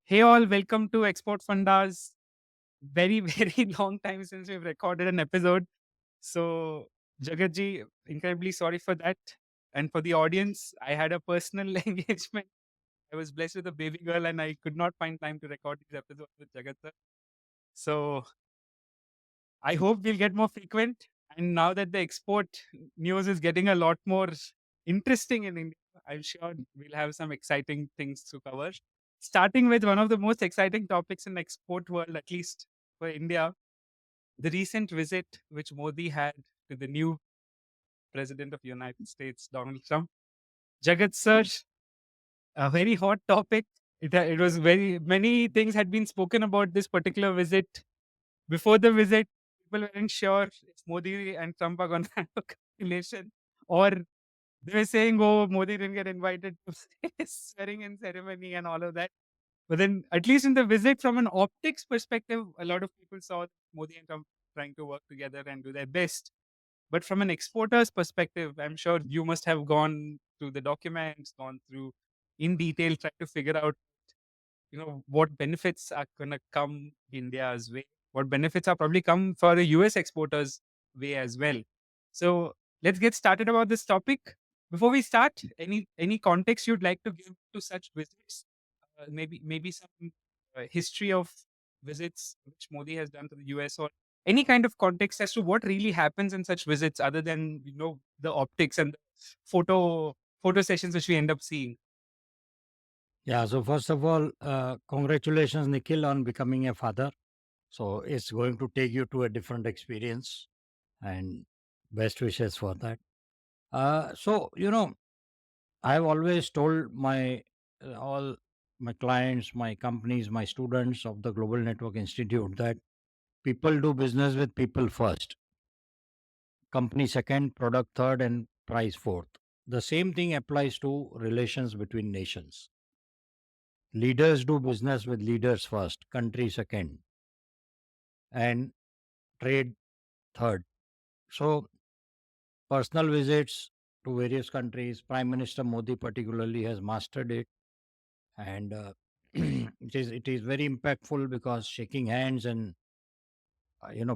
Hey all, welcome to Export Fundas. Very, very long time since we've recorded an episode. So, Jagatji, incredibly sorry for that. And for the audience, I had a personal engagement. I was blessed with a baby girl and I could not find time to record these episodes with Jagat sir. So, I hope we'll get more frequent. And now that the export news is getting a lot more interesting in India, I'm sure we'll have some exciting things to cover. Starting with one of the most exciting topics in the export world, at least for India, the recent visit which Modi had to the new president of the United States, Donald Trump. Jagat sir, a very hot topic. It was very many things had been spoken about this particular visit. Before the visit, people weren't sure if Modi and Trump are going to have a combination, or they were saying, "Oh, Modi didn't get invited to his swearing-in ceremony and all of that." But then, at least in the visit, from an optics perspective, a lot of people saw Modi and Trump trying to work together and do their best. But from an exporter's perspective, I'm sure you must have gone through the documents, gone through in detail, tried to figure out, what benefits are going to come India's way, what benefits are probably come for the US exporters way as well. So let's get started about this topic. Before we start, any context you'd like to give to such visits? Maybe some history of visits which Modi has done to the US, or any kind of context as to what really happens in such visits, other than the optics and the photo sessions which we end up seeing. Yeah, so first of all, congratulations, Nikhil, on becoming a father. So it's going to take you to a different experience and best wishes for that. I've always told my all my clients, my companies, my students of the Global Network Institute that people do business with people first, company second, product third, and price fourth. The same thing applies to relations between nations. Leaders do business with leaders first, country second, and trade third. So, personal visits to various countries, Prime Minister Modi particularly has mastered it, and it is very impactful because shaking hands and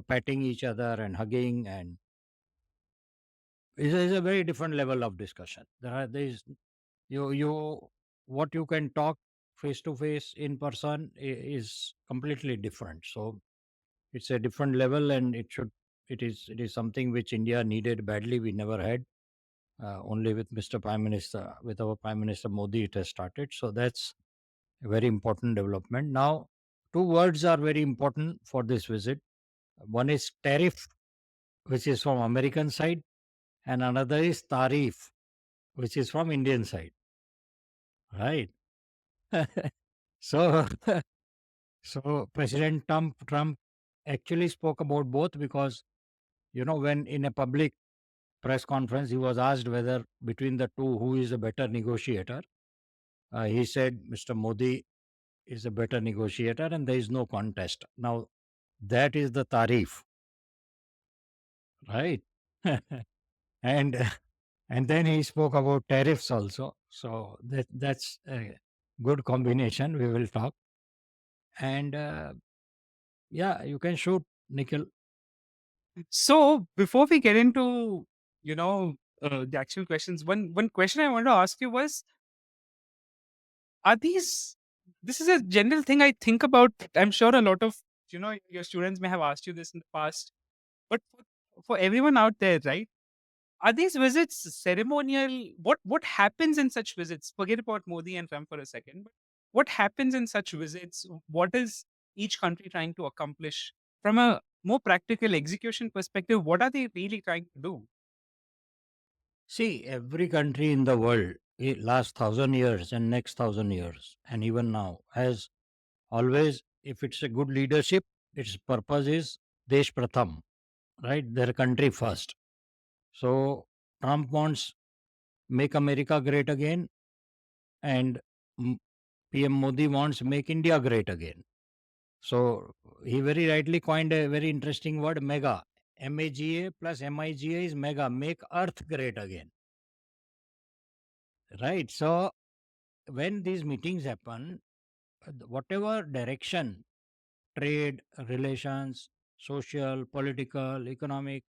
patting each other and hugging and is a very different level of discussion. There is you what you can talk face to face in person is completely different. So it's a different level, and it is something which India needed badly. We never had. Only with Mr. Prime Minister, with our Prime Minister Modi, it has started. So that's a very important development. Now, two words are very important for this visit. One is tariff, which is from American side, and another is tariff, which is from Indian side. Right. so, so President Trump actually spoke about both because when in a public press conference he was asked whether between the two who is a better negotiator. He said Mr. Modi is a better negotiator and there is no contest. Now, that is the tarif, right? and and then he spoke about tariffs also. So that's a good combination. We will talk. And yeah, you can shoot, Nikhil. So before we get into the actual questions, one question I wanted to ask you was: Are these? This is a general thing I think about. I'm sure a lot of your students may have asked you this in the past, but for everyone out there, right? Are these visits ceremonial? What happens in such visits? Forget about Modi and Trump for a second. But what happens in such visits? What is each country trying to accomplish from a more practical execution perspective? What are they really trying to do? See, every country in the world, last 1,000 years and next 1,000 years, and even now, has always, if it's a good leadership, its purpose is Desh Pratham, right? Their country first. So Trump wants make America great again, and mm, PM Modi wants make India great again. So he very rightly coined a very interesting word, mega. MAGA plus MIGA is mega, make Earth great again, right? So when these meetings happen, whatever direction trade, relations, social, political, economic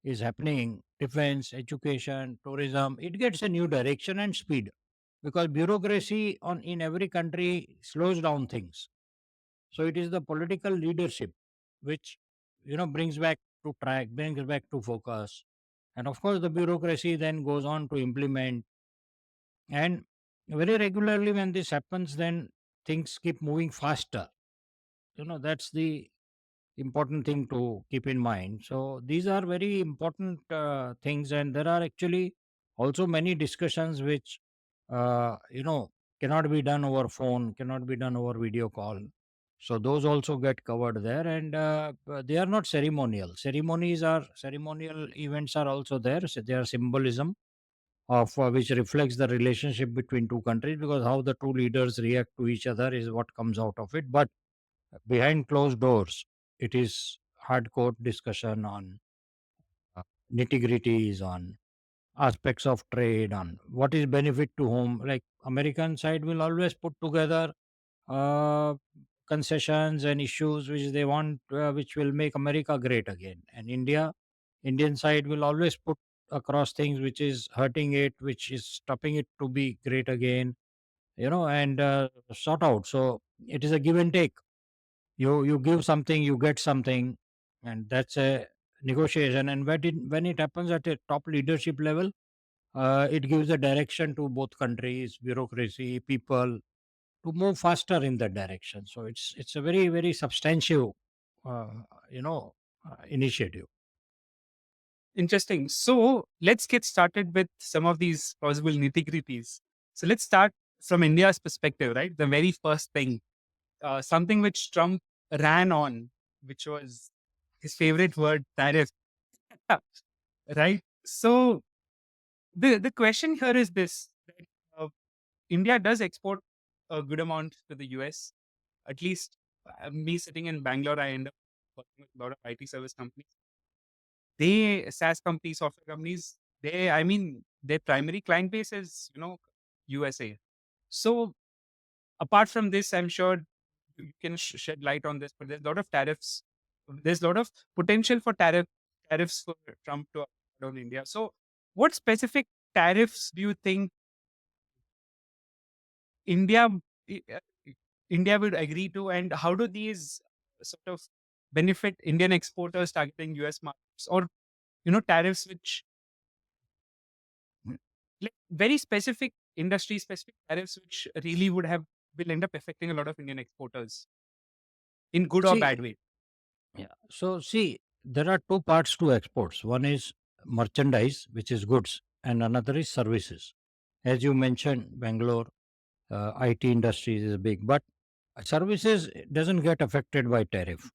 is happening, defense, education, tourism, it gets a new direction and speed because bureaucracy on in every country slows down things. So it is the political leadership which brings back to track, brings back to focus, and of course the bureaucracy then goes on to implement. And very regularly when this happens, then things keep moving faster. That's the important thing to keep in mind. So these are very important things, and there are actually also many discussions which cannot be done over phone, cannot be done over video call. So those also get covered there, and they are not ceremonial. Ceremonial events are also there. So they are symbolism of which reflects the relationship between two countries, because how the two leaders react to each other is what comes out of it. But behind closed doors, it is hardcore discussion on nitty gritties, on aspects of trade, on what is benefit to whom. Like American side will always put together uh, concessions and issues which they want, which will make America great again. And Indian side will always put across things which is hurting it, which is stopping it to be great again. And sort out. So it is a give and take. You give something, you get something, and that's a negotiation. And when it happens at a top leadership level, it gives a direction to both countries, bureaucracy, people, to move faster in that direction. So it's a very very substantial uh, you know initiative. Interesting. So let's get started with some of these possible nitty gritties. So let's start from India's perspective, right? The very first thing, something which Trump ran on, which was his favorite word, tariff, right? So the question here is this: that, India does export a good amount to the US. At least me sitting in Bangalore, I end up working with a lot of IT service companies. They SaaS companies, software companies. I mean, their primary client base is USA. So apart from this, I'm sure you can shed light on this, but there's a lot of tariffs. There's a lot of potential for tariffs for Trump to apply on India. So, what specific tariffs do you think India i- uh, India would agree to, and how do these sort of benefit Indian exporters targeting US markets, or tariffs which like very specific industry specific tariffs which really will end up affecting a lot of Indian exporters in good or See, bad way. yeah. So see, there are two parts to exports. One is merchandise, which is goods, and another is services. As you mentioned, Bangalore IT industries is big, but services doesn't get affected by tariff.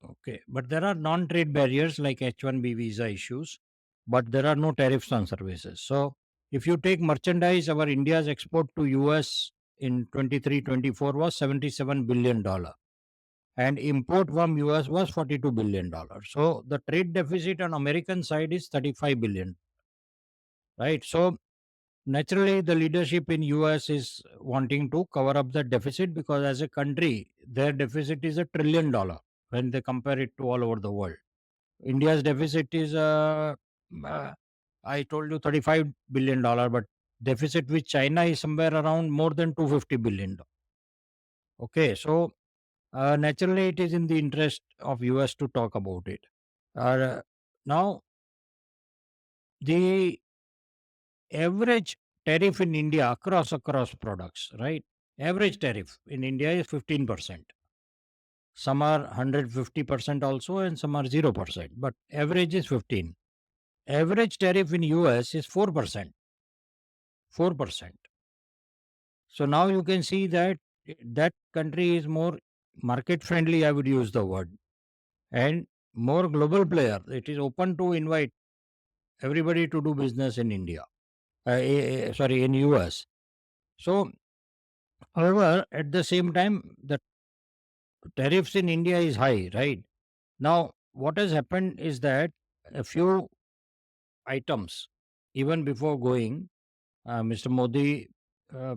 Okay, but there are non-trade barriers like H-1B visa issues, but there are no tariffs on services. So if you take merchandise, our India's export to US in 23-24 was $77 billion, and import from US was $42 billion. So the trade deficit on American side is 35 billion, right? So naturally, the leadership in US is wanting to cover up the deficit, because as a country, their deficit is $1 trillion when they compare it to all over the world. India's deficit is, uh, I told you, $35 billion, but deficit with China is somewhere around more than $250 billion. Okay, so naturally, it is in the interest of US to talk about it. Uh, Now, the average tariff in India across products, right? Average tariff in India is 15%. Some are 150% also, and some are 0%, but average is 15. Average tariff in US is 4%. 4%. So now you can see that that country is more market friendly, I would use the word, and more global player. It is open to invite everybody to do business in India. Sorry, in US. So however, at the same time, the tariffs in India is high, right? Now, what has happened is that a few items, even before going, Mr. Modi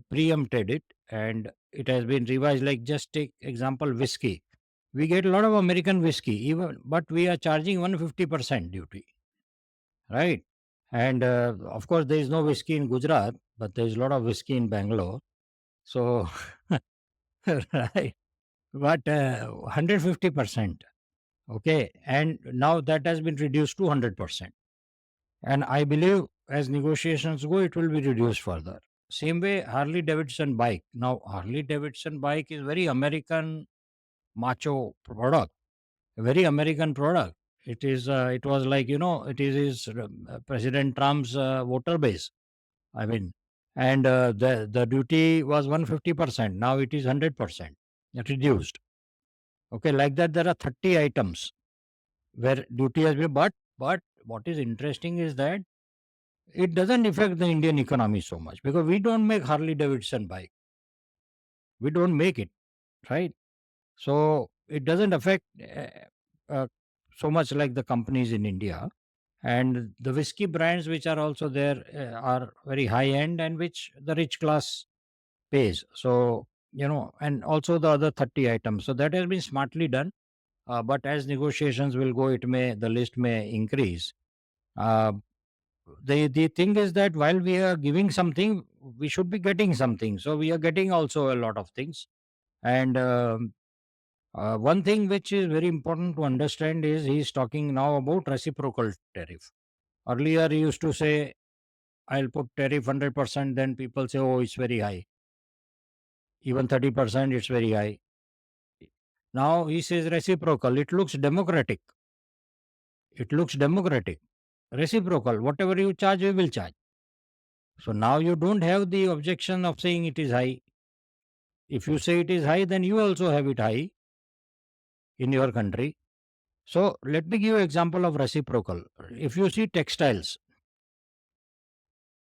preempted it, and it has been revised. Like, just take example whiskey. We get a lot of American whiskey, even, but we are charging 150% duty, right? And of course, there is no whiskey in Gujarat, but there is a lot of whiskey in Bangalore. So, right, but 150%. Okay, and now that has been reduced to 100%. And I believe as negotiations go, it will be reduced further. Same way, Harley Davidson bike. Now, Harley Davidson bike is very American macho product, a very American product. It is. It was like, it is President Trump's voter base. I mean, and the duty was 150%. Now it is 100%. Reduced. Okay, like that there are 30 items where duty has been. But what is interesting is that it doesn't affect the Indian economy so much because we don't make Harley Davidson bike. We don't make it, right? So it doesn't affect so much like the companies in India. And the whiskey brands which are also there are very high end and which the rich class pays. So, and also the other 30 items. So that has been smartly done. But as negotiations will go, the list may increase. Uh, the thing is that while we are giving something, we should be getting something. So we are getting also a lot of things. And one thing which is very important to understand is he's talking now about reciprocal tariff. Earlier, he used to say, I'll put tariff 100%, then people say, oh, it's very high. Even 30%, it's very high. Now he says reciprocal. It looks democratic. It looks democratic. Reciprocal. Whatever you charge, we will charge. So now you don't have the objection of saying it is high. If you say it is high, then you also have it high in your country. So let me give you example of reciprocal. If you see textiles,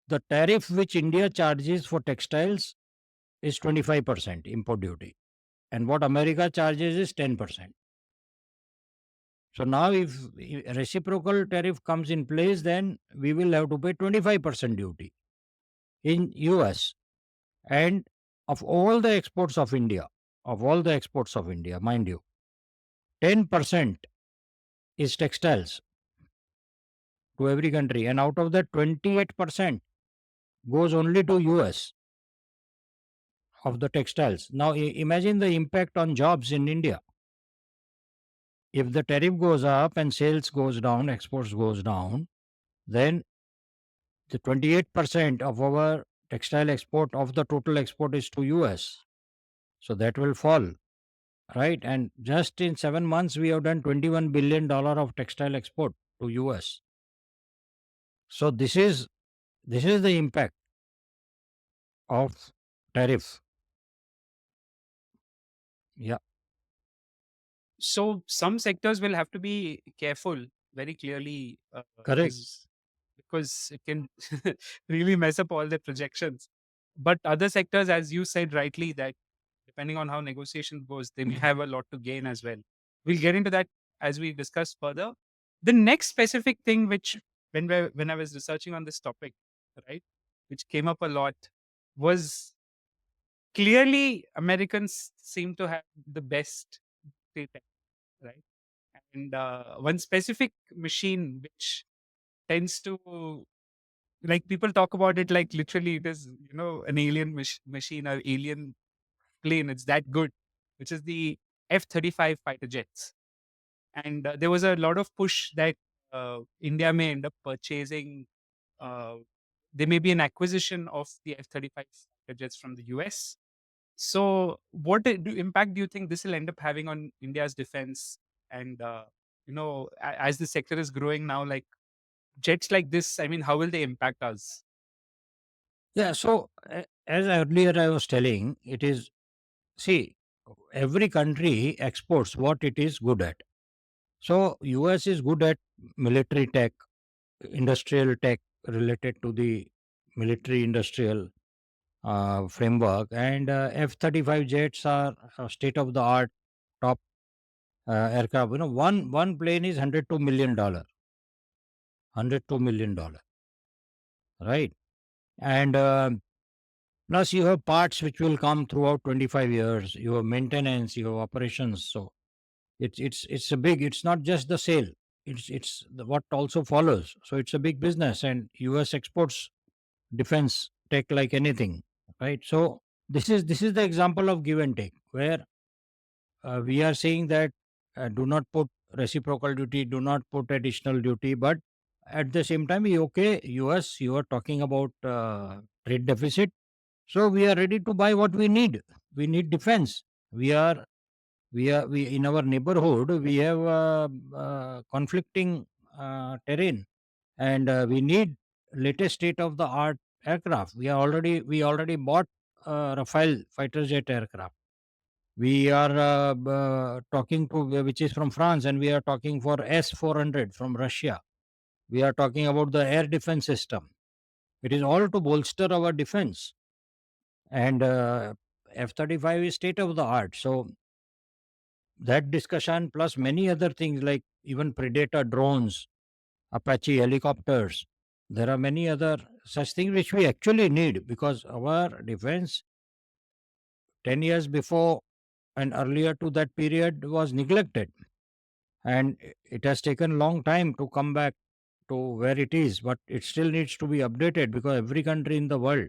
the tariff which India charges for textiles is 25% import duty, and what America charges is 10%. So now if reciprocal tariff comes in place, then we will have to pay 25% duty in US. And of all the exports of India, mind you, 10% is textiles to every country, and out of that 28% goes only to US of the textiles. Now imagine the impact on jobs in India. If the tariff goes up and sales goes down, exports goes down, then the 28% of our textile export of the total export is to US. So that will fall, right? And just in 7 months, we have done $21 billion of textile export to US. So this is the impact of tariff. Yeah, So some sectors will have to be careful very clearly, correct. as because it can really mess up all the projections. But other sectors, as you said rightly, that depending on how negotiation goes, they may have a lot to gain as well. We'll get into that as we discuss further. The next specific thing, which when I was researching on this topic, right, which came up a lot, was clearly Americans seem to have the best data, right? And one specific machine which tends to, like, people talk about it like literally it is, an alien machine or alien plane. It's that good, which is the F-35 fighter jets. And there was a lot of push that India may end up purchasing. Uh, there may be an acquisition of the F-35 fighter jets from the U.S. So, what impact do you think this will end up having on India's defense? And as the sector is growing now, like jets like this, I mean, how will they impact us? Yeah. So as earlier I was telling, it is, see, every country exports what it is good at. So US is good at military tech, industrial tech related to the military industrial framework, and F-35 jets are state of the art top aircraft. One plane is $102 million, $102 million, right? And Plus, you have parts which will come throughout 25 years. You have maintenance, you have operations. So it's a big. It's not just the sale. What also follows. So it's a big business, and U.S. exports defense tech like anything, right? So this is the example of give and take, where we are saying that do not put reciprocal duty, do not put additional duty, but at the same time, okay, US, you are talking about trade deficit, so we are ready to buy what we need. We need defense. We are we in our neighborhood we have conflicting terrain, and we need latest state of the art aircraft. We already bought Rafale fighter jet aircraft. We are talking to which is from France, and we are talking for S-400 from Russia. We are talking about the air defense system. It is all to bolster our defense, and F-35 is state of the art. So that discussion plus many other things like even Predator drones, Apache helicopters. There are many other such things which we actually need, because our defense 10 years before and earlier to that period was neglected, and it has taken long time to come back to where it is, but it still needs to be updated because every country in the world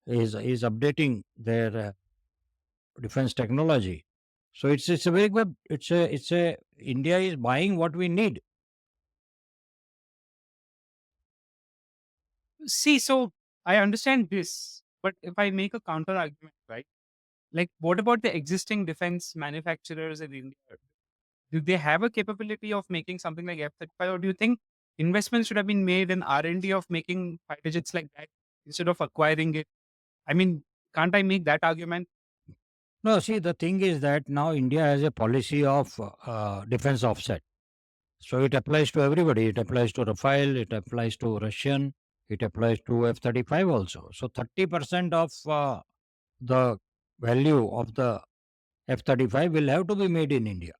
is updating their defense technology. So it's a very good, it's a India is buying what we need. See, so I understand this, but if I make a counter argument, right? Like, what about the existing defense manufacturers in India? Do they have a capability of making something like F-35, or do you think investments should have been made in R&D of making fighter jets like that instead of acquiring it? I mean, can't I make that argument? No, see, the thing is that now India has a policy of defense offset. So it applies to everybody. It applies to Rafale, it applies to Russian, it applies to F-35 also. So 30% of the value of the F-35 will have to be made in India.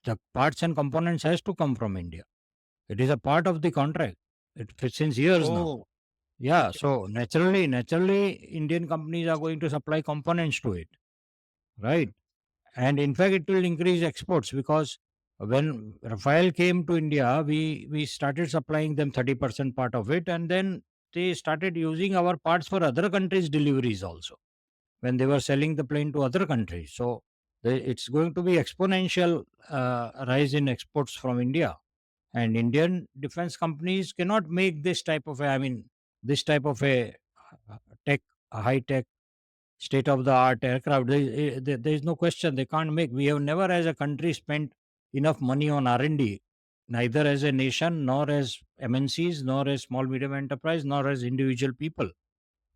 The parts and components has to come from India. It is a part of the contract. It fits since years now. Oh, Yeah, okay. so naturally, Indian companies are going to supply components to it, right? And in fact, it will increase exports because when Rafael came to India, we started supplying them 30% part of it, and then they started using our parts for other countries' deliveries also when they were selling the plane to other countries. So it's going to be exponential rise in exports from India, and Indian defense companies cannot make this type of this type of a uh, tech, a high tech state of the art aircraft. There is no question they can't make. We have never as a country spent enough money on R&D, neither as a nation, nor as MNCs, nor as small medium enterprise, nor as individual people.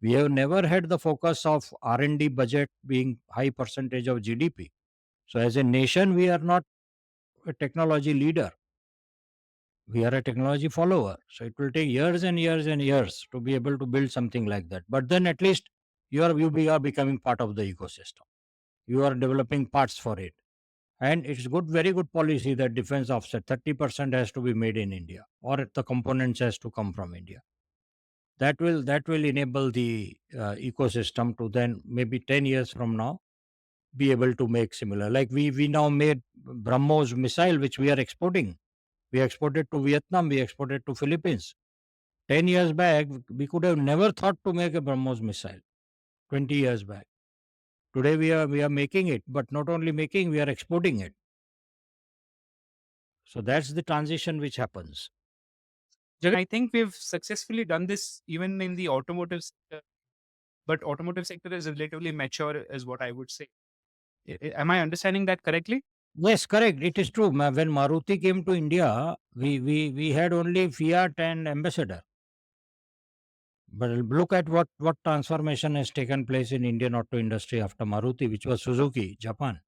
We have never had the focus of R&D budget being high percentage of GDP. So as a nation, we are not a technology leader. We are a technology follower. So it will take years and years and years to be able to build something like that. But then at least you are becoming part of the ecosystem. You are developing parts for it. And it's good, very good policy that defense offset 30% has to be made in India, or the components has to come from India. That will enable the ecosystem to then maybe 10 years from now be able to make similar. Like we now made BrahMos missile, which we are exporting. We exported to Vietnam, we exported to Philippines. 10 years back, we could have never thought to make a BrahMos missile. 20 years back. Today we are making it, but not only making, we are exporting it. So that's the transition which happens. Jagan, I think we've successfully done this even in the automotive sector, but automotive sector is relatively mature, is what I would say. Am I understanding that correctly? Yes, correct. It is true. When Maruti came to India, we had only Fiat and Ambassador. But look at what transformation has taken place in Indian auto industry after Maruti, which was Suzuki, Japan.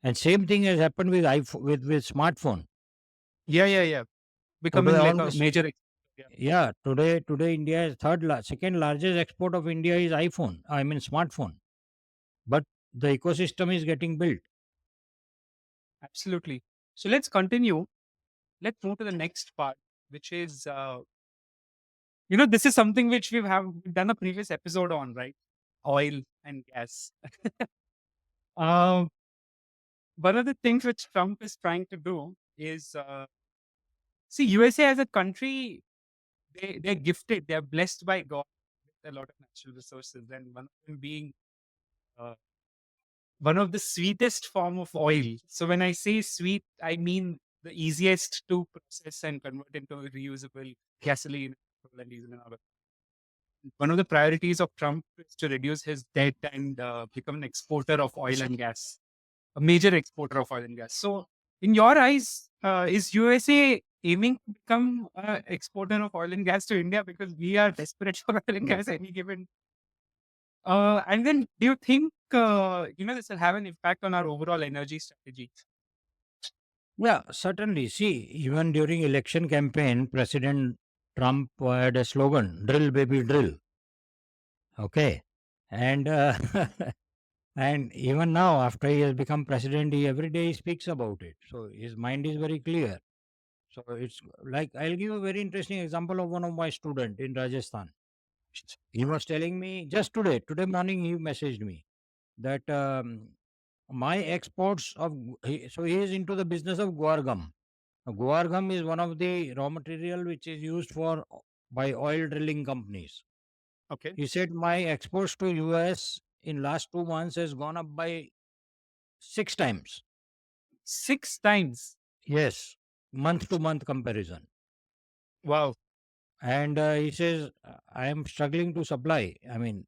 And same thing has happened with iPhone, with smartphone. Yeah, yeah, yeah. Today Becoming like a almost major. Yeah. yeah, today India is second largest export of India is iPhone. I mean smartphone. But the ecosystem is getting built. Absolutely. So let's continue. Let's move to the next part, which is This is something which we've done a previous episode on, right? Oil and gas. Um, One of the things which Trump is trying to do is see USA as a country, they're gifted, they're blessed by God with a lot of natural resources, and one of them being uh, one of the sweetest form of oil. So when I say sweet, I mean the easiest to process and convert into reusable gasoline, petrol, and diesel and all. One of the priorities of Trump is to reduce his debt and become an exporter of oil and gas, a major exporter of oil and gas. So, in your eyes, is USA aiming to become an exporter of oil and gas to India because we are desperate for oil and gas any given? And then, do you think this will have an impact on our overall energy strategy? Yeah, certainly. See, even during election campaign, President Trump had a slogan, drill baby drill. Okay. And and even now, after he has become president, he every day he speaks about it. So his mind is very clear. So it's like I'll give a very interesting example of one of my student in Rajasthan. He was telling me just today morning he messaged me that my exports of so he is into the business of guar gum. Guar gum is one of the raw material which is used for by oil drilling companies. Okay. He said my exports to US in last 2 months has gone up by 6 times. 6 times. Yes, month to month comparison. Wow. And he says I am struggling to supply. I mean,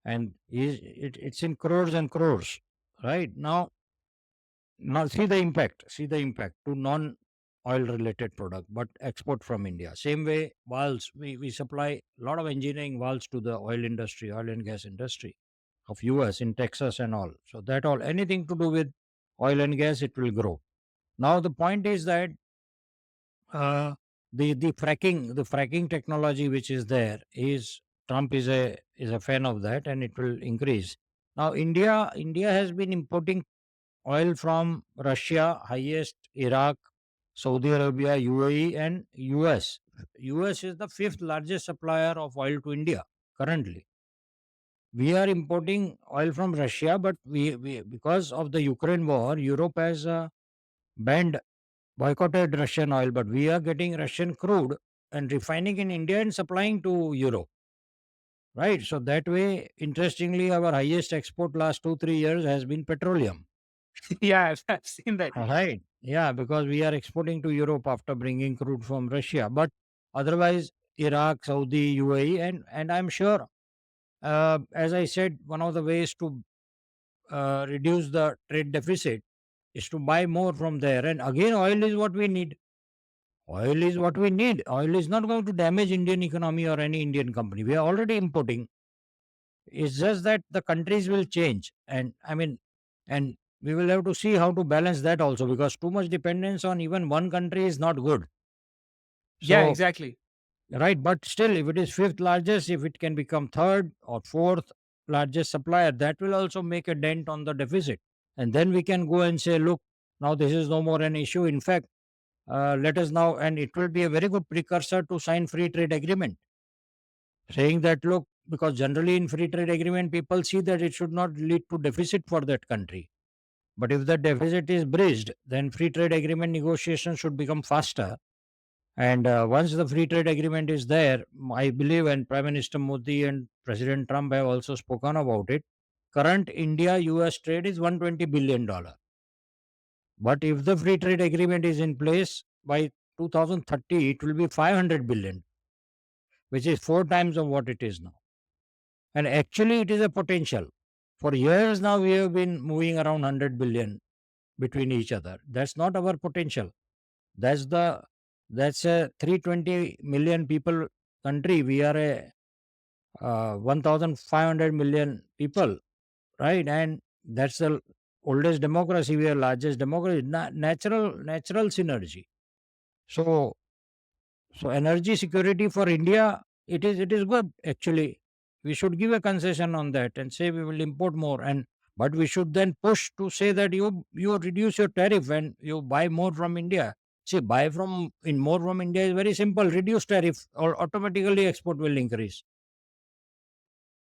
and it's in crores and crores. Right now, now see the impact to non oil related product, but export from India. Same way, valves. We supply a lot of engineering valves to the oil industry, oil and gas industry of US in Texas and all. So that all anything to do with oil and gas, it will grow. Now the point is that uh, the fracking technology which is there is Trump is a fan of that, and it will increase. Now India has been importing oil from Russia, highest Iraq, Saudi Arabia, UAE, and US. US is the fifth largest supplier of oil to India currently. We are importing oil from Russia, but we because of the Ukraine war, Europe has banned boycotted Russian oil, but we are getting Russian crude and refining in India and supplying to Europe. Right. So that way, interestingly, our highest export last 2 3 years has been petroleum. Yeah, I've seen that. Right. Yeah, because we are exporting to Europe after bringing crude from Russia. But otherwise, Iraq, Saudi, UAE, and I'm sure, as I said, one of the ways to reduce the trade deficit is to buy more from there. And again, oil is what we need. Oil is what we need. Oil is not going to damage Indian economy or any Indian company. We are already importing. It's just that the countries will change. And I mean, and we will have to see how to balance that also because too much dependence on even one country is not good. Yeah, So, exactly. right, but still, if it is fifth largest, if it can become third or fourth largest supplier, that will also make a dent on the deficit. And then we can go and say, look, now this is no more an issue. In fact, let us now, and it will be a very good precursor to sign free trade agreement, saying that look, because generally in free trade agreement, people see that it should not lead to deficit for that country. But if the deficit is bridged, then free trade agreement negotiations should become faster. And once the free trade agreement is there, I believe, and Prime Minister Modi and President Trump have also spoken about it. Current India-U.S. trade is $120 billion. But if the free trade agreement is in place by 2030, it will be 500 billion, which is 4 times of what it is now. And actually, it is a potential. For years now, we have been moving around 100 billion between each other. That's not our potential. That's the that's a 320 million people country. We are a 1,500 million people, right? And that's the oldest democracy. We are largest democracy. Natural synergy. So so energy security for India, it is good actually. We should give a concession on that and say we will import more, and but we should then push to say that you reduce your tariff and you buy more from India. See, buy from in more from India is very simple. Reduce tariff, or automatically export will increase.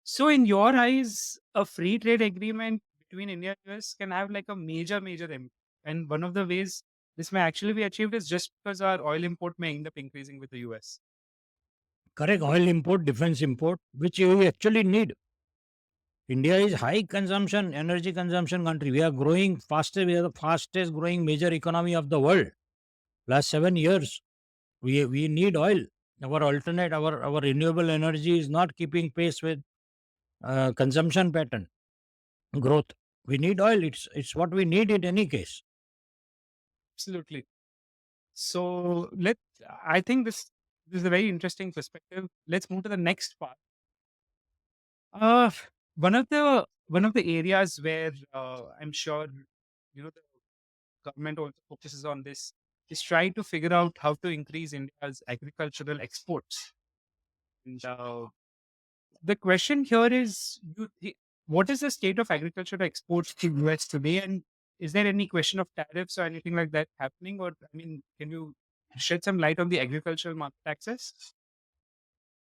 So, in your eyes, a free trade agreement between India and US can have like a major impact. And one of the ways this may actually be achieved is just because our oil import may end up increasing with the US. Correct. Oil import, defense import, which you actually need. India is high consumption, energy consumption country. We are growing faster. We are the fastest growing major economy of the world. Last 7 years, we need oil. Our renewable energy is not keeping pace with consumption pattern growth. We need oil. It's what we need in any case. Absolutely. So I think this is a very interesting perspective. Let's move to the next part. Uh, one of the areas where I'm sure the government also focuses on this is trying to figure out how to increase India's agricultural exports. And the question here is, what is the state of agricultural exports to US today, and is there any question of tariffs or anything like that happening? Or I mean, can you shed some light on the agricultural market access?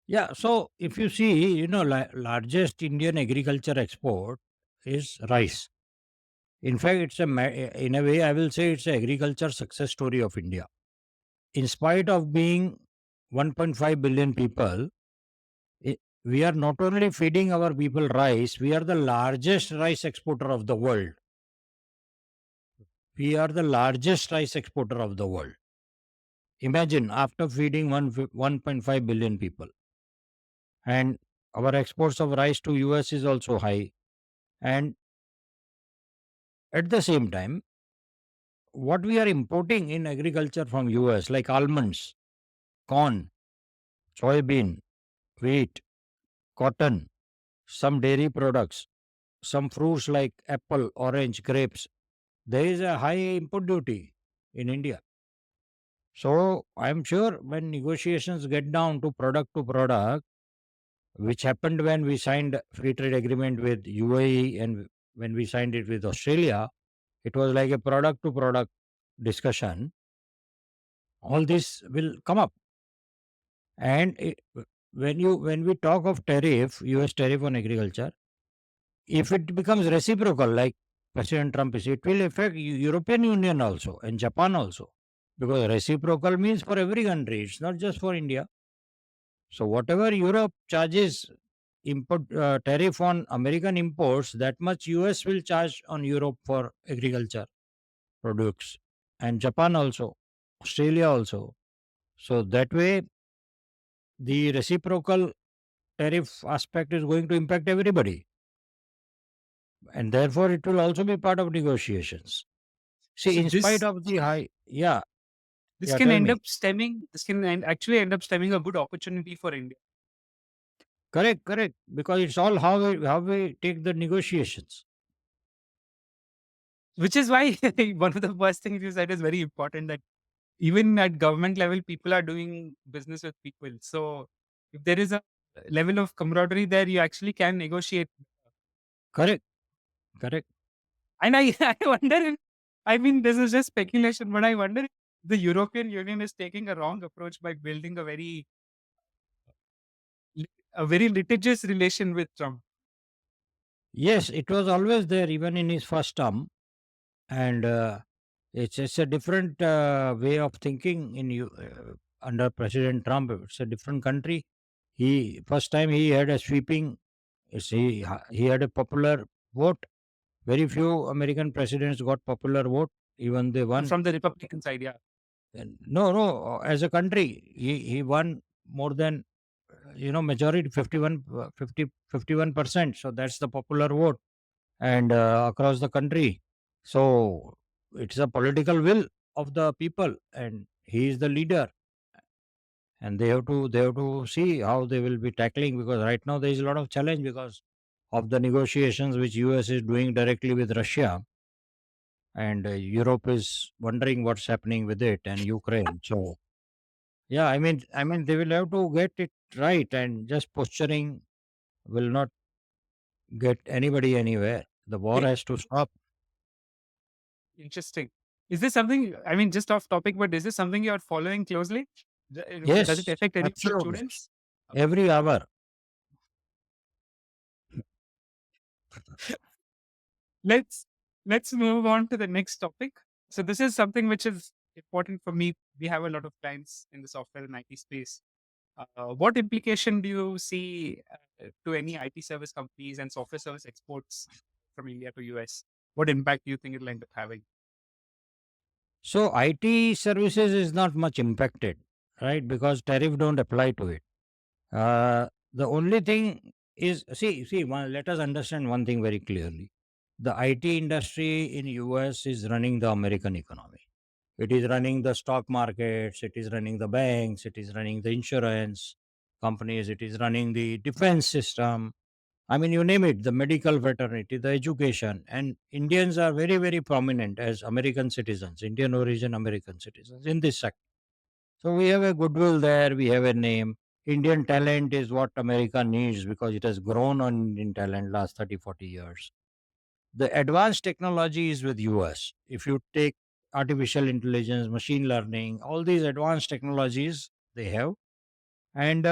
Yeah. So if you see, largest Indian agriculture export is rice. In fact, in a way, I will say it's a agriculture success story of India. In spite of being 1.5 billion people, we are not only feeding our people rice, we are the largest rice exporter of the world. We are the largest rice exporter of the world. Imagine after feeding 1.5 billion people. And our exports of rice to US is also high. And at the same time, what we are importing in agriculture from US, like almonds, corn, soybean, wheat, cotton, some dairy products, some fruits like apple, orange, grapes, there is a high import duty in India. So I'm sure when negotiations get down to product, which happened when we signed free trade agreement with UAE and when we signed it with Australia, it was like a product to product discussion. All this will come up. And when we talk of tariff, US tariff on agriculture, if it becomes reciprocal, like President Trump is, it will affect European Union also and Japan also. Because reciprocal means for every country, it's not just for India. So whatever Europe charges import tariff on American imports, that much US will charge on Europe for agriculture products, and Japan also, Australia also. So that way, the reciprocal tariff aspect is going to impact everybody, and therefore it will also be part of negotiations. See, So in spite this of the high, yeah, this yeah, can tell end me. up stemming. This can actually end up stemming a good opportunity for India, Correct, correct. Because it's all how we take the negotiations. which is why one of the first things you said is very important. That even at government level, people are doing business with people. So if there is a level of camaraderie there, you actually can negotiate. Correct, correct. And I, I wonder if, I mean, this is just speculation, but I wonder if the European Union is taking a wrong approach by building a very litigious relation with Trump. Yes, it was always there, even in his first term, and it's a different way of thinking under President Trump. It's a different country. He first time he had a sweeping. He had a popular vote. Very few American presidents got popular vote. Even they won. From the Republican side, yeah. And no, no. As a country, he won more than majority 51%. So that's the popular vote, and across the country. So it's a political will of the people, and he is the leader. And they have to see how they will be tackling, because right now there is a lot of challenge because of the negotiations which US is doing directly with Russia, and Europe is wondering what's happening with it, and Ukraine. So yeah, I mean they will have to get it right, and just posturing will not get anybody anywhere. The war Hey, has to stop. interesting. Is this something, I mean, just off topic, but is this something you're following closely? Does it Yes, affect any of your absolutely. students? Every hour. let's let's move on to the next topic. So this is something which is important for me. We have a lot of clients in the software and IT space. What implication do you see to any IT service companies and software service exports from India to US? What impact do you think it'll end up having? So IT services is not much impacted, right? Because tariff don't apply to it. The only thing is, let us understand one thing very clearly. The IT industry in US is running the American economy. It is running the stock markets, it is running the banks, it is running the insurance companies, it is running the defense system. I mean, you name it, the medical fraternity, the education. And Indians are very, very prominent as American citizens, Indian origin American citizens in this sector. So we have a goodwill there, we have a name. Indian talent is what America needs because it has grown on Indian talent last 30, 40 years. The advanced technology is with US. If you take artificial intelligence, machine learning, all these advanced technologies they have, and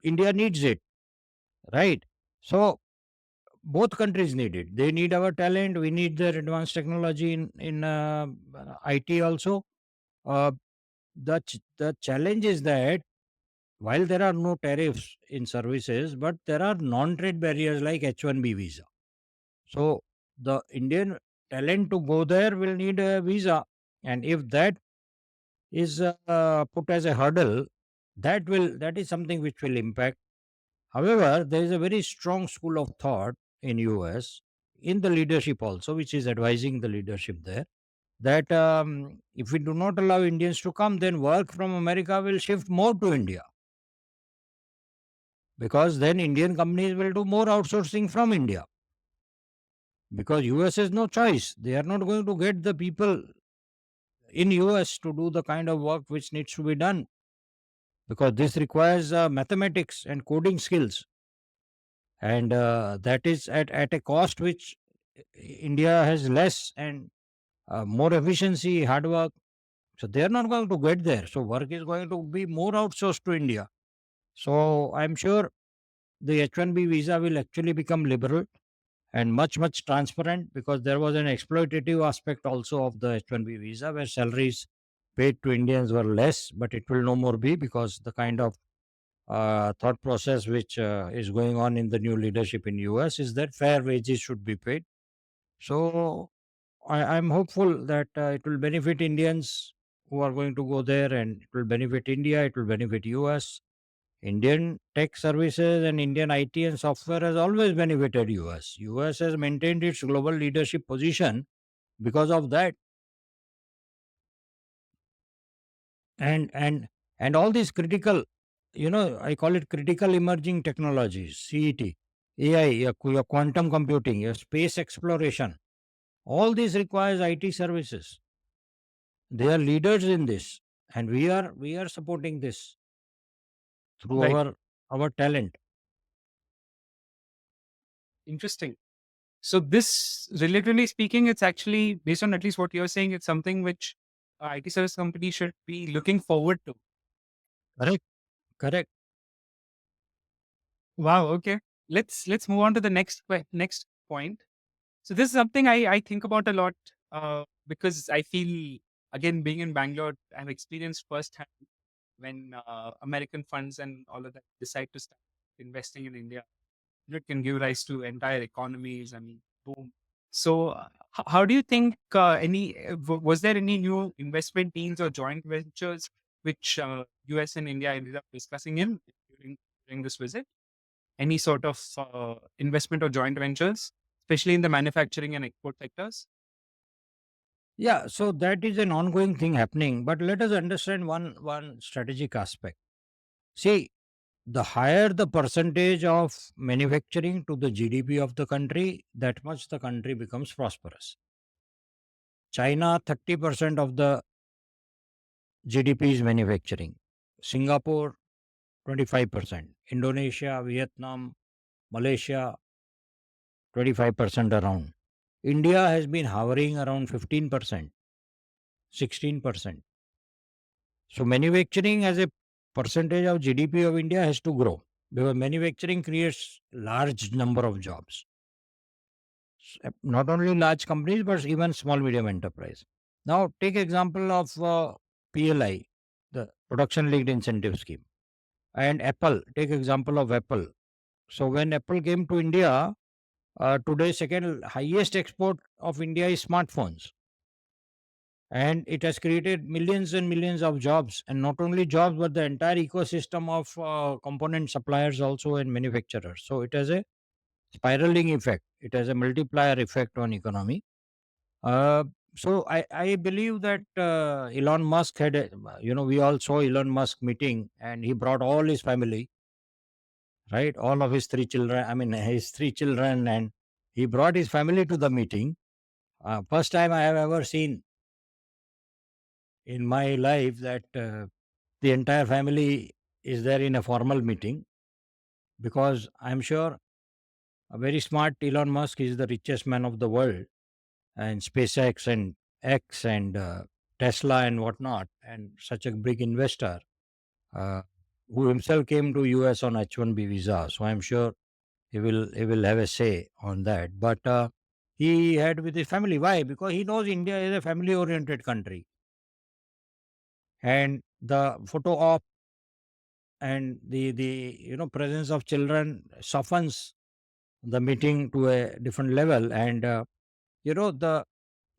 India needs it, right? So both countries need it. They need our talent. We need their advanced technology in IT also. Uh, the challenge is that while there are no tariffs in services, but there are non-trade barriers like H-1B visa. So the Indian talent to go there will need a visa, and if that is put as a hurdle, that is something which will impact. However, there is a very strong school of thought in US in the leadership also, which is advising the leadership there that if we do not allow Indians to come, then work from America will shift more to India because then Indian companies will do more outsourcing from India because US has no choice. They are not going to get the people in US to do the kind of work which needs to be done because this requires mathematics and coding skills, and that is at a cost which India has less and more efficiency, hard work. So they are not going to get there. So work is going to be more outsourced to India. So I'm sure the H-1B visa will actually become liberal and much, much transparent because there was an exploitative aspect also of the H-1B visa where salaries paid to Indians were less, but it will no more be because the kind of thought process which is going on in the new leadership in US is that fair wages should be paid. So I'm hopeful that it will benefit Indians who are going to go there, and it will benefit India, it will benefit US. Indian tech services and Indian IT and software has always benefited US. US has maintained its global leadership position because of that. And all these critical, I call it critical emerging technologies, CET, AI, your quantum computing, your space exploration, all this requires IT services. They are leaders in this, and we are supporting this through Right. our talent. Interesting. So this, relatively speaking, it's actually based on at least what you're saying. It's something which IT service company should be looking forward to. Correct. Correct. Wow. Okay. Let's move on to the next point. So this is something I think about a lot because I feel, again, being in Bangalore, I've experienced firsthand when American funds and all of that decide to start investing in India. It can give rise to entire economies. I mean, boom. So, how do you think was there any new investment deals or joint ventures which US and India ended up discussing in during this visit? Any sort of investment or joint ventures, especially in the manufacturing and export sectors? Yeah, so that is an ongoing thing happening. But let us understand one strategic aspect. See, the higher the percentage of manufacturing to the GDP of the country, that much the country becomes prosperous. China, 30% of the GDP is manufacturing. Singapore, 25%. Indonesia, Vietnam, Malaysia, 25% around. India has been hovering around 15%. 16%. So manufacturing as a percentage of GDP of India has to grow because manufacturing creates large number of jobs. Not only large companies but even small medium enterprise. Now take example of PLI, the production linked incentive scheme, and Apple. Take example of Apple. So when Apple came to India, today second highest export of India is smartphones, and it has created millions and millions of jobs, and not only jobs but the entire ecosystem of component suppliers also and manufacturers. So it has a spiraling effect. It has a multiplier effect on economy. Uh, so I believe that Elon Musk had, we all saw Elon Musk meeting and he brought all his family, right? All of his three children, I mean, his three children, and he brought his family to the meeting. First time I have ever seen in my life that the entire family is there in a formal meeting, because I'm sure a very smart Elon Musk is the richest man of the world, and SpaceX and X and Tesla and whatnot, and such a big investor uh, who himself came to US on H-1B visa. So I'm sure he will have a say on that. But he had with his family. Why? Because he knows India is a family oriented country, and the photo op and the presence of children softens the meeting to a different level. And the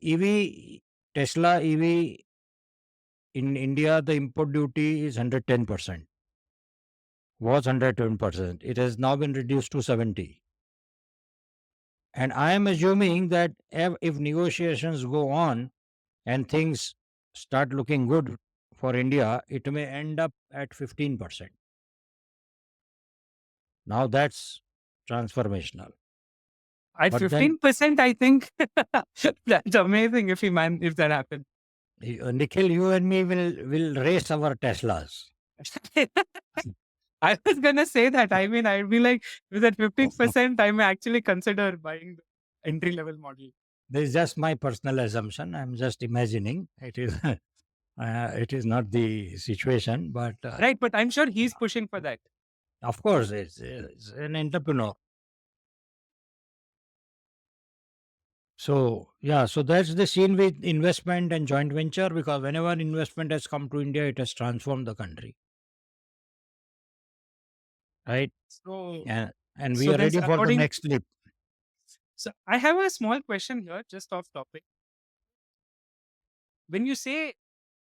EV, Tesla EV in India, the import duty is 110%, was 110%. It has now been reduced to 70. And I am assuming that if negotiations go on and things start looking good for India, it may end up at 15%. Now that's transformational. At But then, 15%, I think that's amazing if that happened. Nikhil, you and me will race our Teslas. I was gonna say that. I mean, I'd be like, with that 15%, I may actually consider buying the entry level model. This is just my personal assumption. I'm just imagining. It is not the situation, but Right, but I'm sure he's pushing for that. of course, it's an entrepreneur. So yeah, so that's the scene with investment and joint venture, because whenever investment has come to India, it has transformed the country, right? So, And we so are there's ready for the according. next leap. So I have a small question here, just off topic. When you say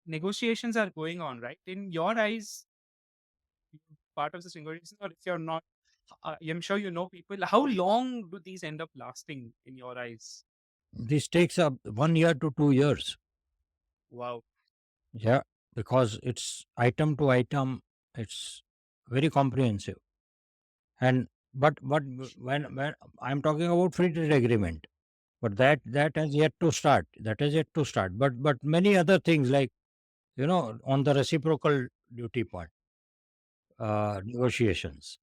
negotiations are going on, right? In your eyes, part of this negotiation, or if you're not, I'm sure you know people. How long do these end up lasting in your eyes? This takes up 1 year to 2 years. Wow. Yeah, because it's item to item. It's very comprehensive. And but when I'm talking about free trade agreement, but that has yet to start. That has yet to start. But many other things, like on the reciprocal duty part, negotiations.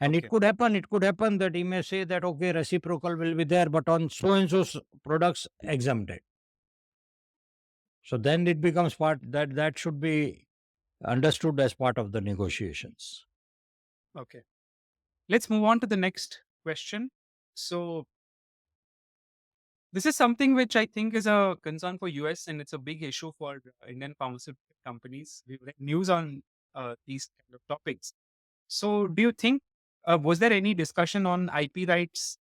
And Okay. it could happen that he may say that, okay, reciprocal will be there, but on so and so products exempted. So then it becomes part that should be understood as part of the negotiations. Okay. Let's move on to the next question. So this is something which I think is a concern for US, and it's a big issue for Indian pharmaceutical companies. We've read news on these kind of topics. So do you think was there any discussion on IP rights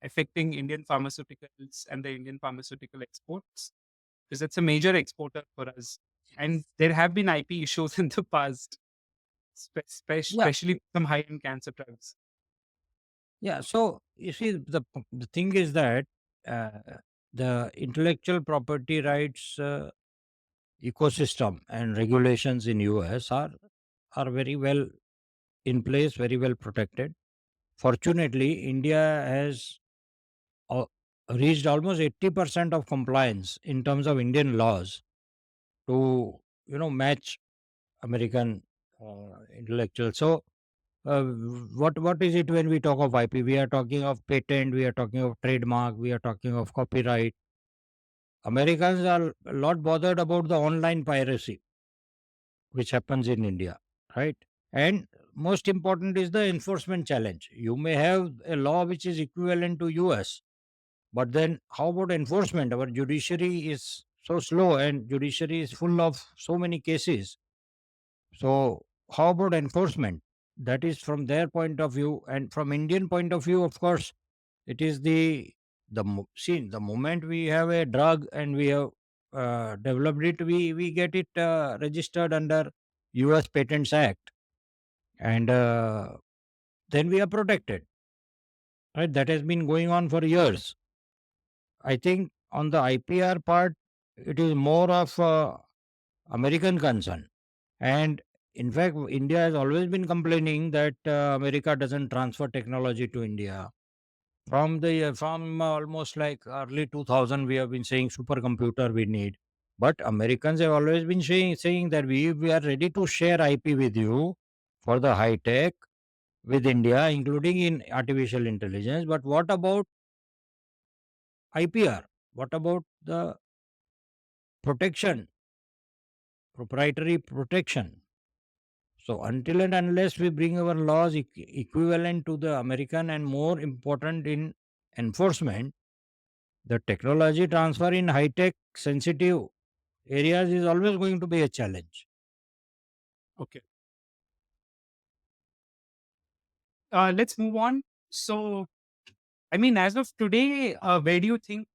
affecting Indian pharmaceuticals and the Indian pharmaceutical exports? Because it's a major exporter for us, and there have been IP issues in the past, Yeah, especially some high-end cancer drugs. yeah. So you see, the thing is that uh, the intellectual property rights ecosystem and regulations in US are very well in place, very well protected. Fortunately, India has uh, reached almost 80% of compliance in terms of Indian laws to match American intellectual. So what is it when we talk of IP? We are talking of patent, we are talking of trademark, we are talking of copyright. Americans are a lot bothered about the online piracy which happens in India, right? And most important is the enforcement challenge. You may have a law which is equivalent to US, but then how about enforcement? Our judiciary is so slow and judiciary is full of so many cases. So how about enforcement? That is from their point of view, and from Indian point of view, of course, it is see, the moment we have a drug and we have developed it, we get it registered under U.S. Patents Act, and then we are protected. Right, that has been going on for years. I think on the IPR part, it is more of American concern. And in fact, India has always been complaining that America doesn't transfer technology to India. From almost like early 2000, we have been saying supercomputer we need. But Americans have always been saying that we are ready to share IP with you for the high tech with India, including in artificial intelligence. But what about IPR? What about the protection, proprietary protection? So until and unless we bring our laws equivalent to the American and more important in enforcement, the technology transfer in high tech sensitive areas is always going to be a challenge. Okay. Let's move on. So, I mean, as of today, where do you think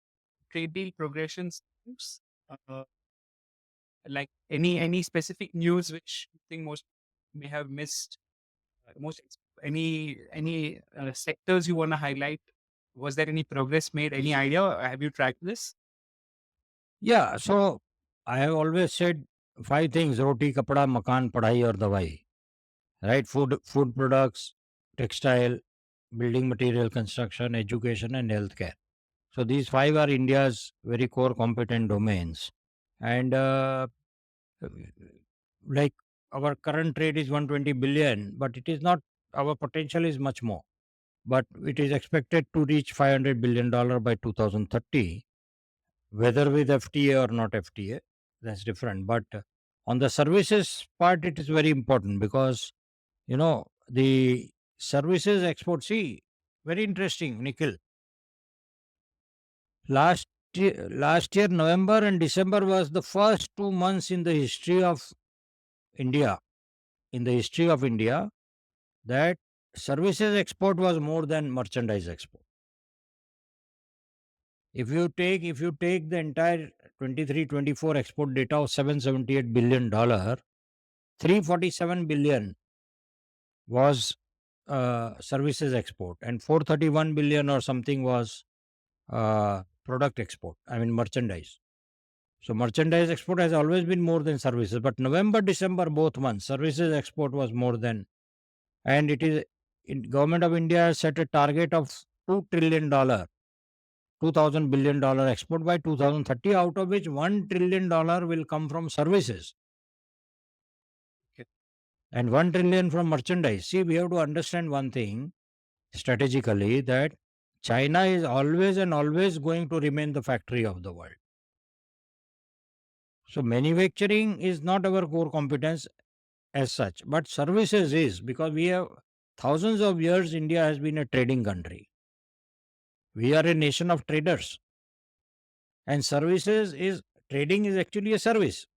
trade deal progression stands? Uh, like any specific news which you think most may have missed? Any sectors you want to highlight? Was there any progress made? Any idea? Have you tracked this? Yeah, so I have always said five things: roti, kapda, makan, padhai, or dawai. Right? Food products, textile, building material, construction, education, and healthcare. So these five are India's very core competent domains. And like our current trade is 120 billion, but it is not, our potential is much more. But it is expected to reach $500 billion by 2030, whether with FTA or not FTA, that's different. But on the services part, it is very important because, the services export, see, very interesting, Nikhil. Last year, November and December was the first 2 months in the history of India, that services export was more than merchandise export. If you take the entire 23-24 export data of $778 billion, 347 billion was services export, and 431 billion or something was product export. I mean merchandise. So merchandise export has always been more than services, but November, December, both months, services export was more than, and it is government of India has set a target of $2 trillion, $2,000 billion export by 2030, out of which $1 trillion will come from services Okay. and 1 trillion from merchandise. See, we have to understand one thing strategically, that China is always and always going to remain the factory of the world. So manufacturing is not our core competence as such, but services is, because we have thousands of years India has been a trading country. We are a nation of traders, and trading is actually a service.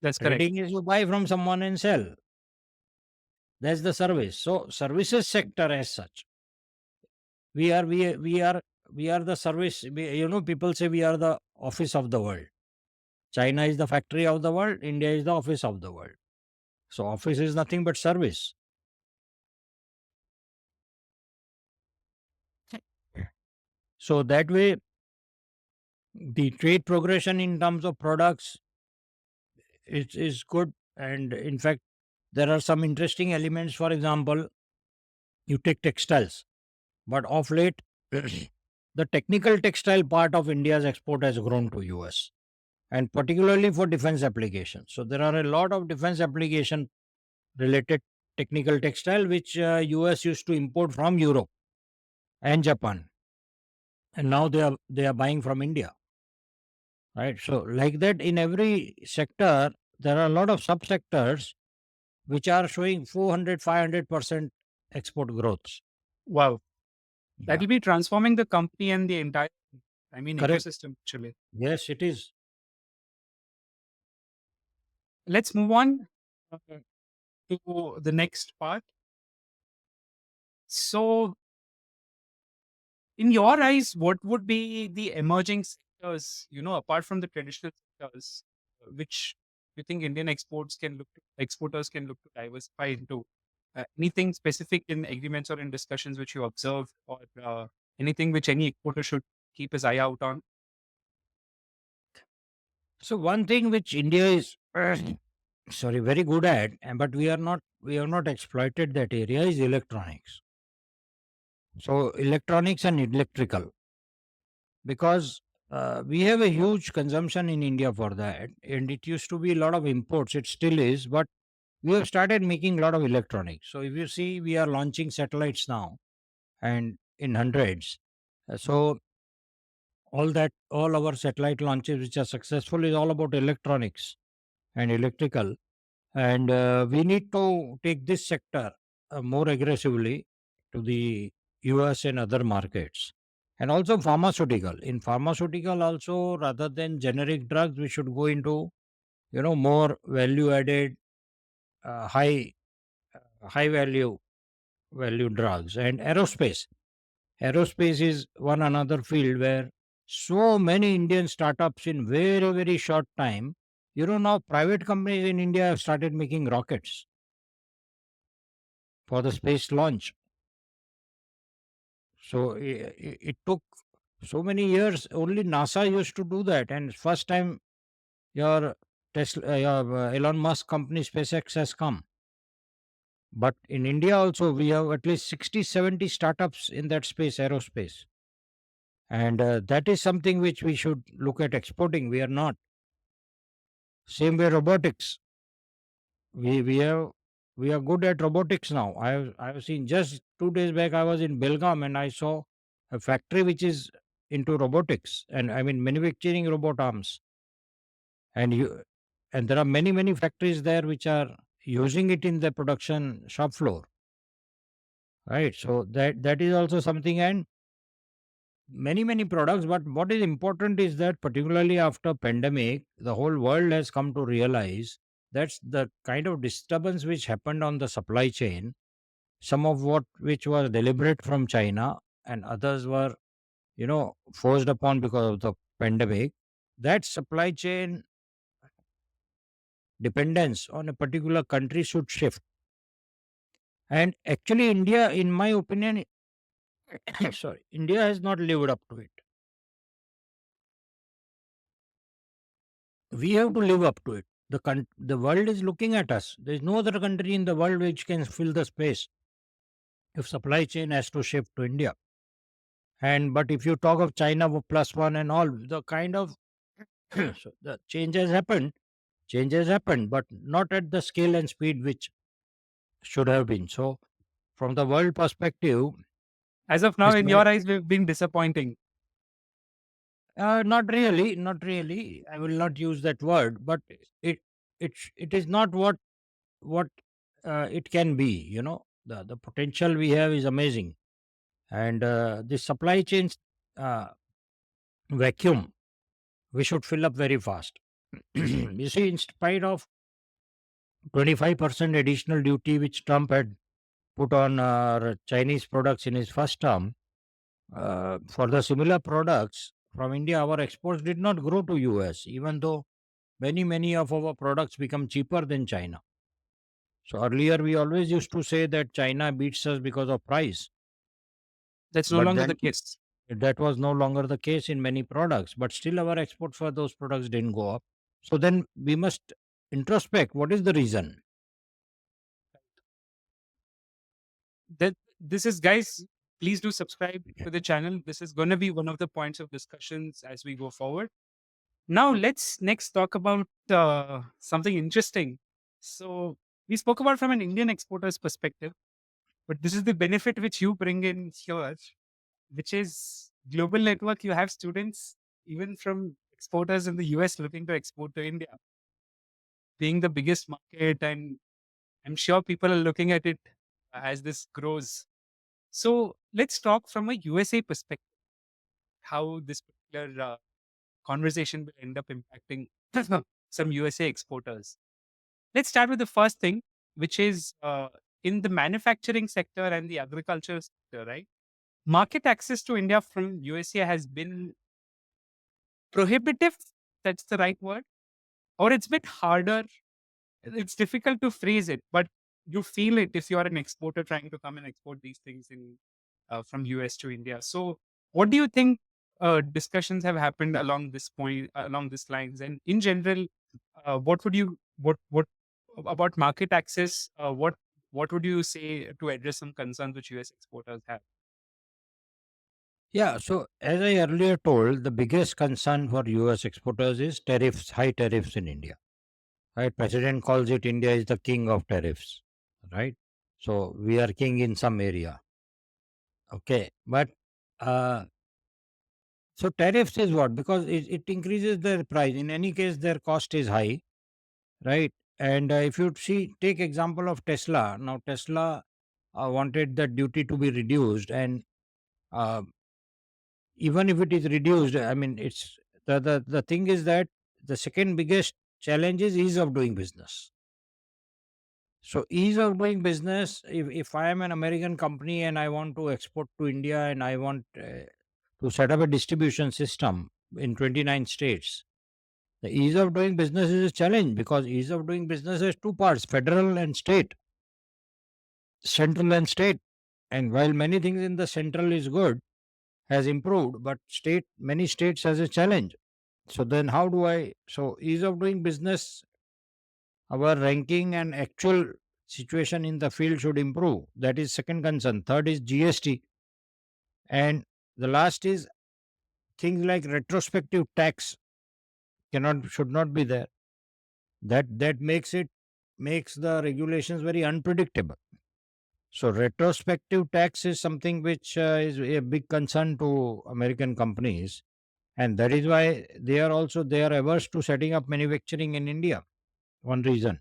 That's correct. Trading is you buy from someone and sell. That's the service. So services sector as such, we are we we are we are the service. People say we are the office of the world. China is the factory of the world. India is the office of the world. So office is nothing but service. So that way, the trade progression in terms of products is good. And in fact, there are some interesting elements. For example, you take textiles, but of late, the technical textile part of India's export has grown to US, and particularly for defense applications. So there are a lot of defense application related technical textile which US used to import from Europe and Japan, and now they are buying from India. right? So, like that, in every sector, there are a lot of subsectors which are showing 400, 500% export growths. Wow. That Yeah, will be transforming the company and the entire, I mean, correct. ecosystem actually. Yes, it is. Let's move on to the next part. So, in your eyes, what would be the emerging sectors, apart from the traditional sectors, which you think Indian exporters can look to diversify into? Anything specific in agreements or in discussions which you observe, or anything which any exporter should keep his eye out on? So, one thing which India is sorry, very good at, but we have not exploited that area is electronics. So, electronics and electrical, because we have a huge consumption in India for that, and it used to be a lot of imports. It still is, but we have started making a lot of electronics. So, if you see, we are launching satellites now, and in hundreds. So, all our satellite launches which are successful is all about electronics and electrical, and we need to take this sector more aggressively to the US and other markets. And also pharmaceutical, in pharmaceutical also, rather than generic drugs, we should go into more value added, high value drugs. And aerospace is one another field where so many Indian startups in very very short time, now private companies in India have started making rockets for the space launch. So it took so many years. Only NASA used to do that, and first time your Elon Musk company SpaceX has come. But in India also, we have at least 60, 70 startups in that space, aerospace, and that is something which we should look at exporting. We are not. Same way robotics. We have we are good at robotics now. I have seen just 2 days back. I was in Belgaum and I saw a factory which is into robotics, and I mean manufacturing robot arms. And there are many factories there which are using it in the production shop floor. Right. So that is also something, and many products. But what is important is that particularly after pandemic, the whole world has come to realize that's the kind of disturbance which happened on the supply chain, some of what which was deliberate from China, and others were forced upon because of the pandemic. That supply chain dependence on a particular country should shift. And actually India, in my opinion, sorry, India has not lived up to it. We have to live up to it. The world is looking at us. There is no other country in the world which can fill the space if supply chain has to shift to India. And but if you talk of China plus one and all, the kind of so the change has happened, but not at the scale and speed which should have been. So from the world perspective, As of now, this in may your eyes, we've been disappointing. not really, not really. I will not use that word, but it it is not what it can be. The potential we have is amazing, and the supply chains uh, vacuum we should fill up very fast. You see, in spite of 25% additional duty which Trump had put on Chinese products in his first term, for the similar products from India, our exports did not grow to US, even though many of our products become cheaper than China. So earlier we always used to say that China beats us because of price, That's no but longer the then case. that was no longer the case in many products. But still, our export for those products didn't go up. So then we must introspect. What is the reason? That this is, guys, please do subscribe to the channel. This is going to be one of the points of discussions as we go forward. Now, let's next talk about something interesting. So, we spoke about from an Indian exporter's perspective, but this is the benefit which you bring in here, which is global network. You have students even from exporters in the US looking to export to India, being the biggest market, and I'm sure people are looking at it as this grows. So let's talk from a USA perspective, how this particular conversation will end up impacting some USA exporters. Let's start with the first thing, which is in the manufacturing sector and the agriculture sector, right? Market access to India from USA has been prohibitive. That's the right word. Or it's been harder. It's difficult to phrase it, but you feel it if you're an exporter trying to come and export these things in from US to India. So, what do you think discussions have happened along this point, along these lines, and in general, what would you what about market access? What would you say to address some concerns which US exporters have? Yeah, so as I earlier told, the biggest concern for US exporters is tariffs, high tariffs in India. Right? President calls it India is the king of tariffs. Right? So we are king in some area. Okay. But uh, so tariffs is what? Because it increases their price. In any case, their cost is high, right? And if you see, take example of Tesla. Now Tesla wanted the duty to be reduced, and uh, even if it is reduced, I mean, it's the thing is that the second biggest challenge is ease of doing business. So ease of doing business, if I am an American company and I want to export to India and I want to set up a distribution system in 29 states, the ease of doing business is a challenge because ease of doing business has two parts: federal and state, central and state. And while many things in the central is good, has improved, but state many states has a challenge. So then how do I, so ease of doing business, our ranking and actual situation in the field should improve. That is second concern. Third is GST. And the last is things like retrospective tax cannot, should not be there. That makes the regulations very unpredictable. So retrospective tax is something which is a big concern to American companies, and that is why they are averse to setting up manufacturing in India. One reason.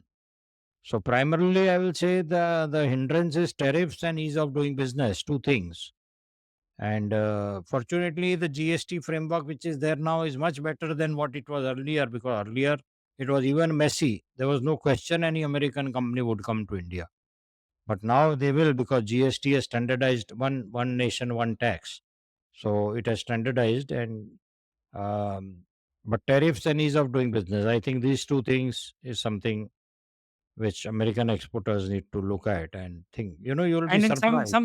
So primarily, I will say the hindrance is tariffs and ease of doing business, two things. And fortunately, the GST framework which is there now is much better than what it was earlier, because earlier it was even messy. There was no question any American company would come to India, but now they will, because GST has standardized, one nation, one tax. So it has standardized, and um, but tariffs and ease of doing business, I think these two things is something which American exporters need to look at and think. You'll be And in surprised.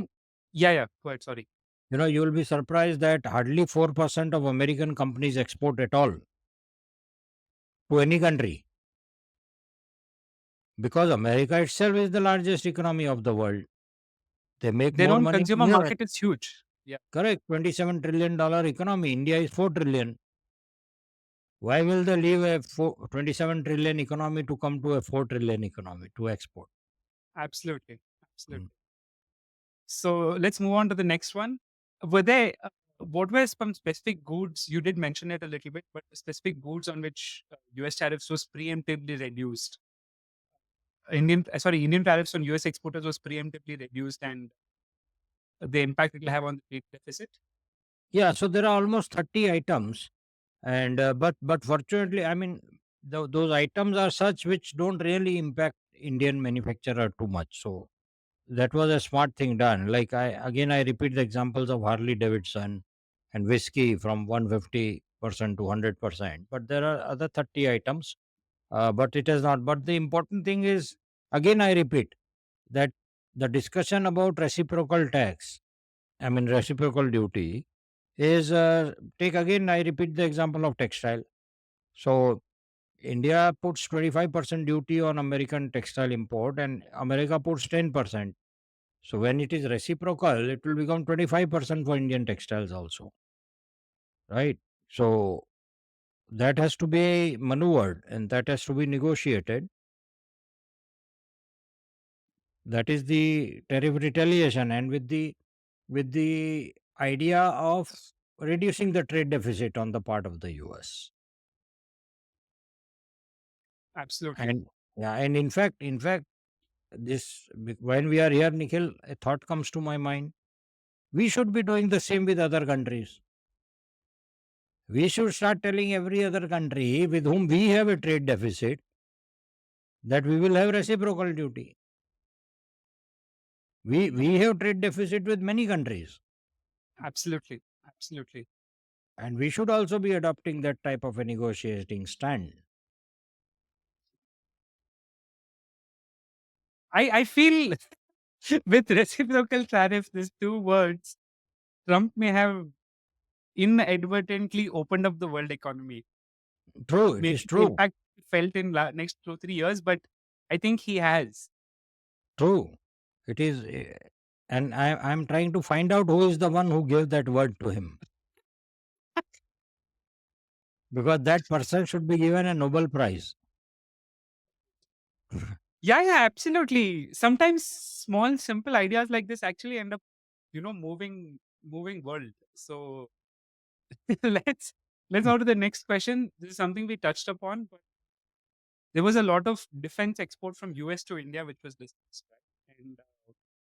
yeah, yeah, go ahead, sorry. You'll be surprised that hardly 4% of American companies export at all to any country, because America itself is the largest economy of the world. They make Their more own money consumer here. market is huge. Yeah, Correct. $27 trillion economy. India is 4 trillion. Why will they leave a 27 trillion economy to come to a 4 trillion economy to export? absolutely. Mm. Absolutely. So let's move on to the next one. Were there, what were some specific goods? You did mention it a little bit, but specific goods on which US tariffs was preemptively reduced. Indian tariffs on US exporters was preemptively reduced, and the impact it will have on the trade deficit. Yeah, so there are almost 30 items, and but fortunately, I mean, those items are such which don't really impact Indian manufacturer too much. So that was a smart thing done. Like, I repeat the examples of Harley Davidson and whiskey from 150% to 100%. But there are other 30 items, but it has not. But the important thing is, again, I repeat that the discussion about reciprocal tax, I mean, reciprocal duty, is take again, I repeat the example of textile. So India puts 25% duty on American textile import, and America puts 10%. So when it is reciprocal, it will become 25% for Indian textiles also, right? So that has to be maneuvered and that has to be negotiated. That is the tariff retaliation, and with the idea of reducing the trade deficit on the part of the US. Absolutely. And yeah, and in fact, when we are here, Nikhil, a thought comes to my mind. We should be doing the same with other countries. We should start telling every other country with whom we have a trade deficit that we will have reciprocal duty. We have trade deficit with many countries, Absolutely. Absolutely. and we should also be adopting that type of a negotiating stand. I feel with reciprocal tariff, these two words, Trump may have inadvertently opened up the world economy. True, it is Maybe the true. impact felt in next 2 3 years, but I think he has. True. It is, and I'm trying to find out who is the one who gave that word to him, because that person should be given a Nobel Prize. Yeah, yeah, absolutely. Sometimes small, simple ideas like this actually end up, moving world. So let's let's go to the next question. This is something we touched upon, but there was a lot of defense export from US to India, which was discussed, right? And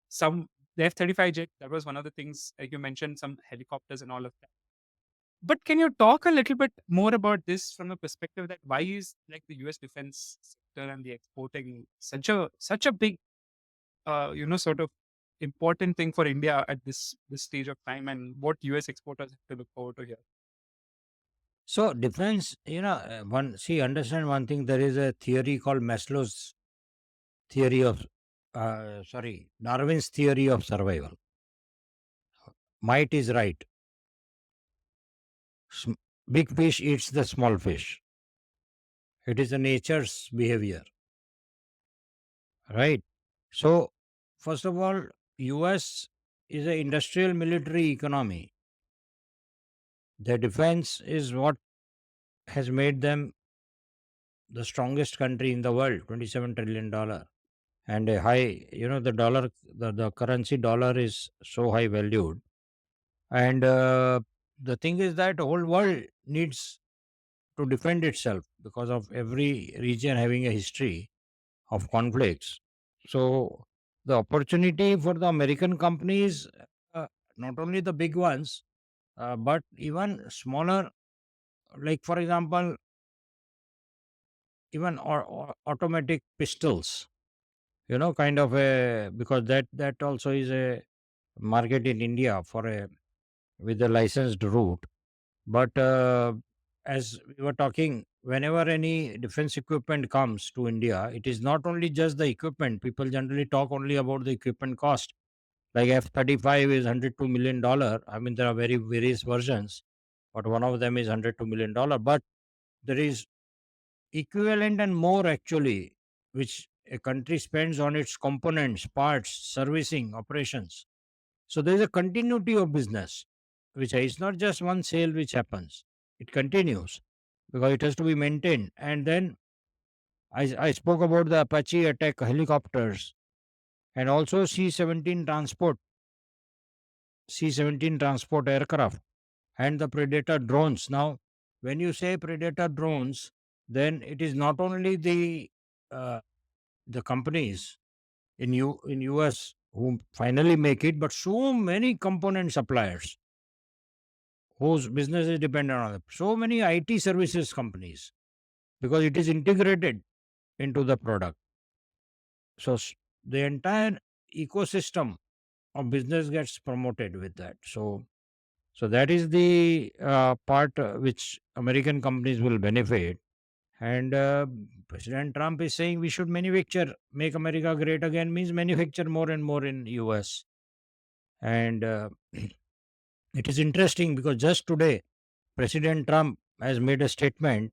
some the F-35 jet, that was one of the things, like you mentioned, some helicopters and all of that. But can you talk a little bit more about this from a perspective that why is like the US defense sector and the exporting such a big sort of important thing for India at this stage of time, and what US exporters have to look forward to here? So defense, one see understand one thing. There is a theory called Maslow's theory of, Darwin's theory of survival. Might is right. Sm- Big fish eats the small fish. It is a nature's behavior, right? So, first of all, US is an industrial military economy. Their defense is what has made them the strongest country in the world, $27 trillion. And a high, the dollar, the currency dollar is so high valued. And the thing is that the whole world needs to defend itself because of every region having a history of conflicts. So the opportunity for the American companies, uh, not only the big ones, but even smaller, like for example, even automatic pistols. Kind of a, because that also is a market in India for a, with a licensed route. But as we were talking, whenever any defense equipment comes to India, it is not only just the equipment. People generally talk only about the equipment cost. Like F-35 is $102 million. I mean, there are very various versions, but one of them is $102 million. But there is equivalent and more actually, which a country spends on its components, parts, servicing, operations. So there is a continuity of business, which is not just one sale which happens. It continues because it has to be maintained. And then I spoke about the Apache attack helicopters and also C-17 transport aircraft and the Predator drones. Now, when you say Predator drones, then it is not only uh, the companies in US who finally make it, but so many component suppliers whose business is dependent on it. So many IT services companies because it is integrated into the product. So the entire ecosystem of business gets promoted with that. So that is the part which American companies will benefit. And President Trump is saying we should manufacture, make America great again, means manufacture more and more in US. And it is interesting because just today, President Trump has made a statement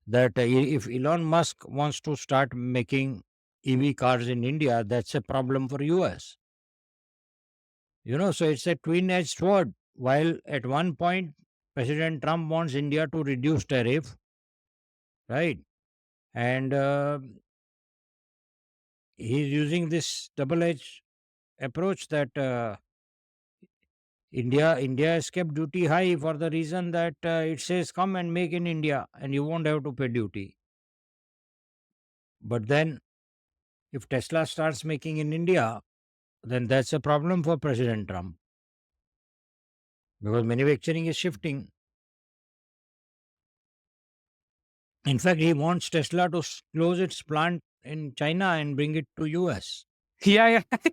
that if Elon Musk wants to start making EV cars in India, that's a problem for US. So it's a twin-edged sword. While at one point, President Trump wants India to reduce tariff, right? And he's using this double-edged approach that India has kept duty high for the reason that it says come and make in India and you won't have to pay duty. But then, if Tesla starts making in India, then that's a problem for President Trump because manufacturing is shifting. In fact, he wants Tesla to close its plant in China and bring it to US. Yeah,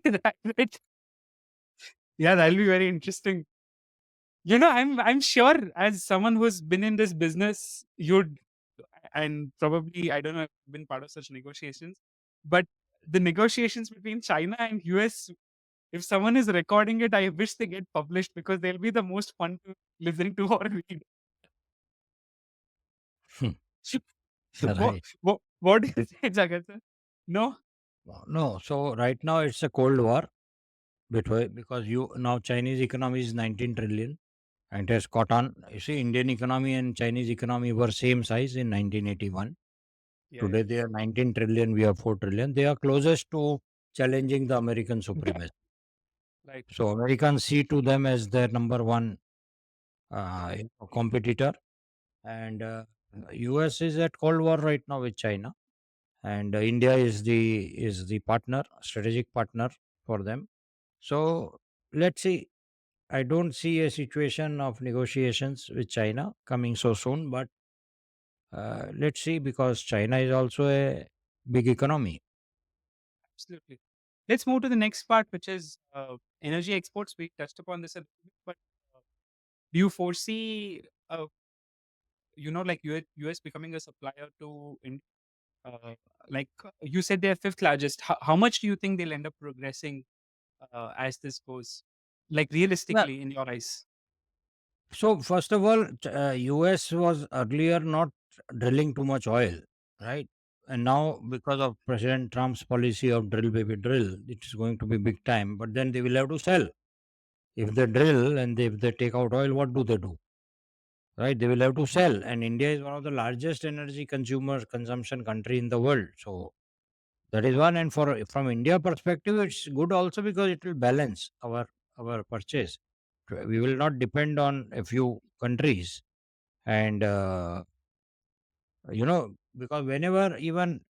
yeah, right. Yeah, that'll be very interesting. I'm sure as someone who's been in this business, you'd and probably I don't know if you've been part of such negotiations, but the negotiations between China and US, if someone is recording it, I wish they get published because they'll be the most fun to listen to or read. what, Right. what do you say, Jagat sir? No? No, so right now it's a cold war because you now Chinese economy is 19 trillion and it has caught on. You see, Indian economy and Chinese economy were same size in 1981. Yeah, Today they are 19 trillion, we are 4 trillion. They are closest to challenging the American yeah. supremacy. Right. So Americans see to them as their number one competitor, and US is at cold war right now with China, and India is the partner, strategic partner for them. So let's see. I don't see a situation of negotiations with China coming so soon, but let's see because China is also a big economy. Absolutely. Let's move to the next part, which is energy exports. We touched upon this a little bit, but uh, do you foresee, like US becoming a supplier to India? Like you said, they're fifth largest. How much do you think they'll end up progressing as this goes? Like Well, realistically, in your eyes? so first of all, US was earlier not drilling too much oil, right? And now because of President Trump's policy of drill baby drill, it is going to be big time. But then they will have to sell. If they drill and if they take out oil, what do they do? Right? They will have to sell. And India is one of the largest energy consumption country in the world. So that is one. And from India perspective, it's good also because it will balance our purchase. We will not depend on a few countries. And because whenever even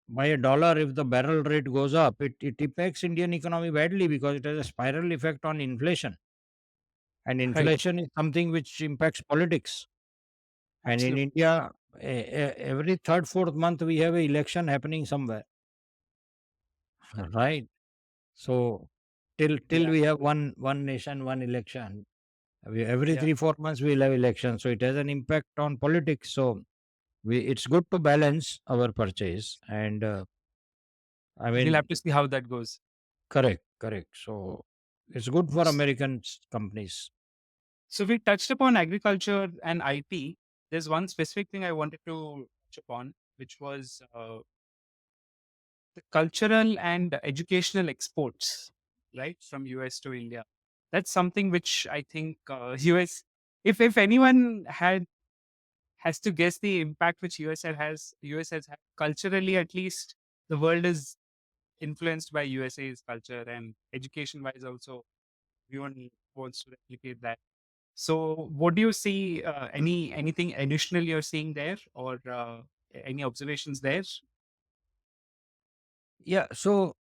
by a dollar, if the barrel rate goes up, it impacts Indian economy badly because it has a spiral effect on inflation. And Right. inflation is something which impacts politics. And in Absolutely. India, every third, fourth month, we have an election happening somewhere, right? So till Yeah. we have one nation, one election. Every Yeah. 3 4 months we'll have election, so it has an impact on politics. So it's good to balance our purchase, and I We'll have mean, to see how that goes. correct. So it's good for S- American companies. So we touched upon agriculture and IT. There's one specific thing I wanted to touch upon, which was the cultural and educational exports, right, from US to India. That's something which I think US, if anyone has to guess the impact which US has had culturally, at least the world is influenced by USA's culture, and education wise also everyone wants to replicate that. So, what do you see? Anything additional you're seeing there, or any observations there? Yeah. So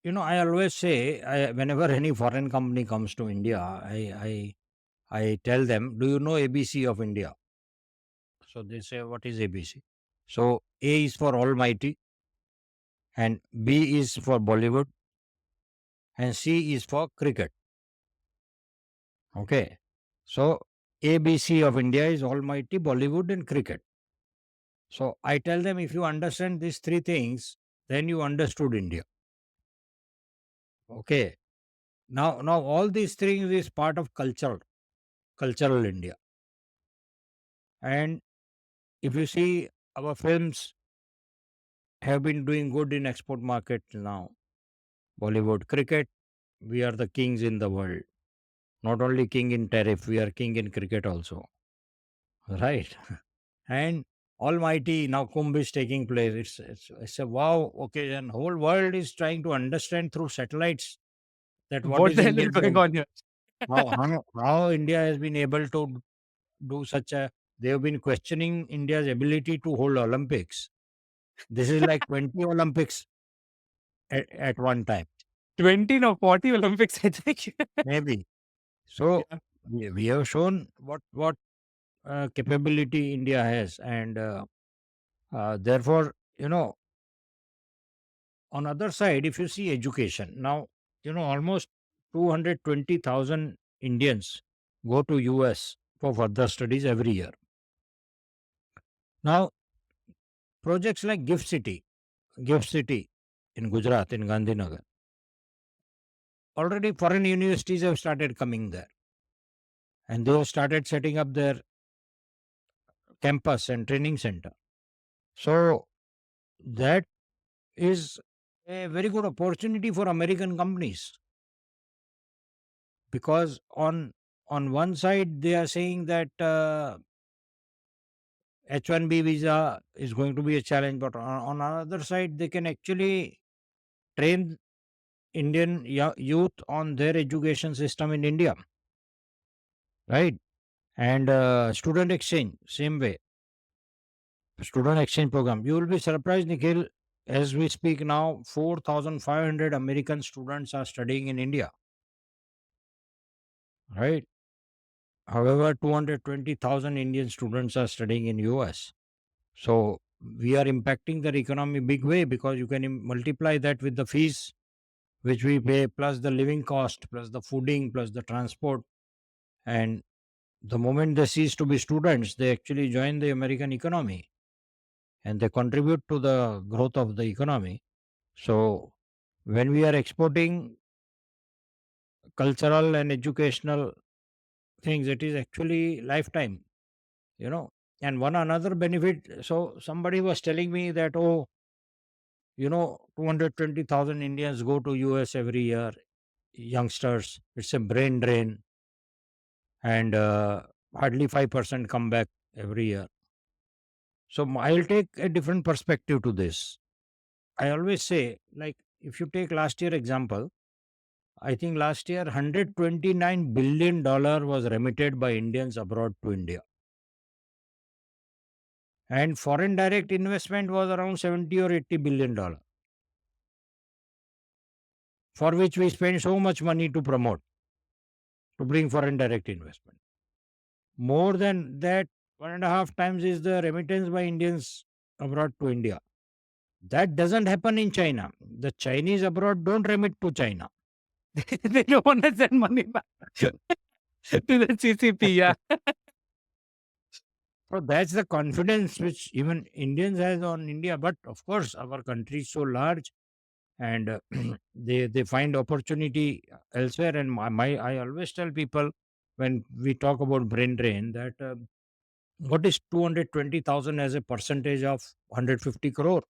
I always say, whenever any foreign company comes to India, I tell them, do you know ABC of India? So they say, what is ABC? So A is for Almighty, and B is for Bollywood, and C is for cricket. Okay. So ABC of India is Almighty, Bollywood, and cricket. So I tell them, if you understand these three things, then you understood India. Okay. Now all these things is part of cultural India. And if you see, our films have been doing good in export market now. Bollywood, cricket, we are the kings in the world. Not only king in tariff, we are king in cricket also. Right. And Almighty, now Kumbh is taking place. It's a wow occasion. Whole world is trying to understand through satellites that what What is the hell is Indian going culture. on here? How India has been able to do such a. They have been questioning India's ability to hold Olympics. This is like 20 Olympics at one time, 20 or 40 Olympics, I think. maybe. So Yeah. we have shown what capability India has, and therefore, on other side, if you see education now, almost 220,000 Indians go to US for further studies every year. Now, projects like Gift City in Gujarat, in Gandhinagar, already foreign universities have started coming there, and they have started setting up their campus and training center. So that is a very good opportunity for American companies, because on one side they are saying that H1B visa is going to be a challenge, but on another side they can actually train Indian youth on their education system in India, right? And student exchange, same way, student exchange program. You will be surprised, Nikhil. As we speak now, 4,500 American students are studying in India, right? However, 220,000 Indian students are studying in US. So we are impacting their economy big way, because you can multiply that with the fees which we pay, plus the living cost, plus the fooding, plus the transport. And the moment they cease to be students, they actually join the American economy and they contribute to the growth of the economy. So when we are exporting cultural and educational things, it is actually lifetime, you know. And one another benefit. So somebody was telling me that, oh, 220,000 Indians go to US every year, youngsters. It's a brain drain, and hardly 5% come back every year. So I'll take a different perspective to this. I always say, like, if you take last year example, I think last year $129 billion was remitted by Indians abroad to India, and foreign direct investment was around 70 or 80 billion dollar, for which we spend so much money to promote, to bring foreign direct investment. More than that, one and a half times is the remittance by Indians abroad to India. That doesn't happen in China. The Chinese abroad don't remit to China. They don't want to send money back to the CCP. Yeah. So that's the confidence which even Indians has on India. But of course, our country is so large, and they find opportunity elsewhere. And I always tell people, when we talk about brain drain, that what is 220,000 as a percentage of 150 crore?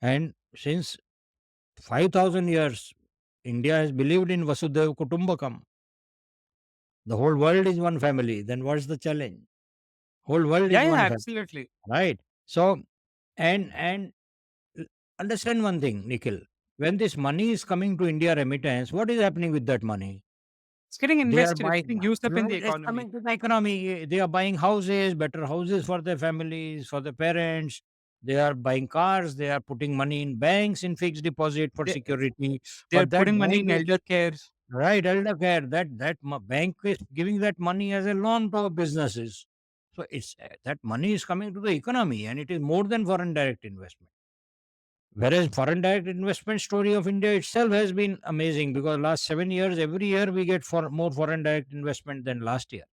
And since 5,000 years, India has believed in Vasudhaiva Kutumbakam. The whole world is one family. Then what's the challenge? Whole world Yeah, is yeah, one family, absolutely. right? So, and l- understand one thing, Nikhil. When this money is coming to India remittance, what is happening with that money? It's getting They are invested, it's buying, getting used up in the right? It's economy. coming to the economy. They are buying houses, better houses for their families, for their parents. They are buying cars. They are putting money in banks in fixed deposit for They, security. they're But that putting money bank in is elder care. right, elder care. That bank is giving that money as a loan to businesses. So it's that money is coming to the economy, and it is more than foreign direct investment. Whereas foreign direct investment story of India itself has been amazing, because last 7 years, every year we get for more foreign direct investment than last year,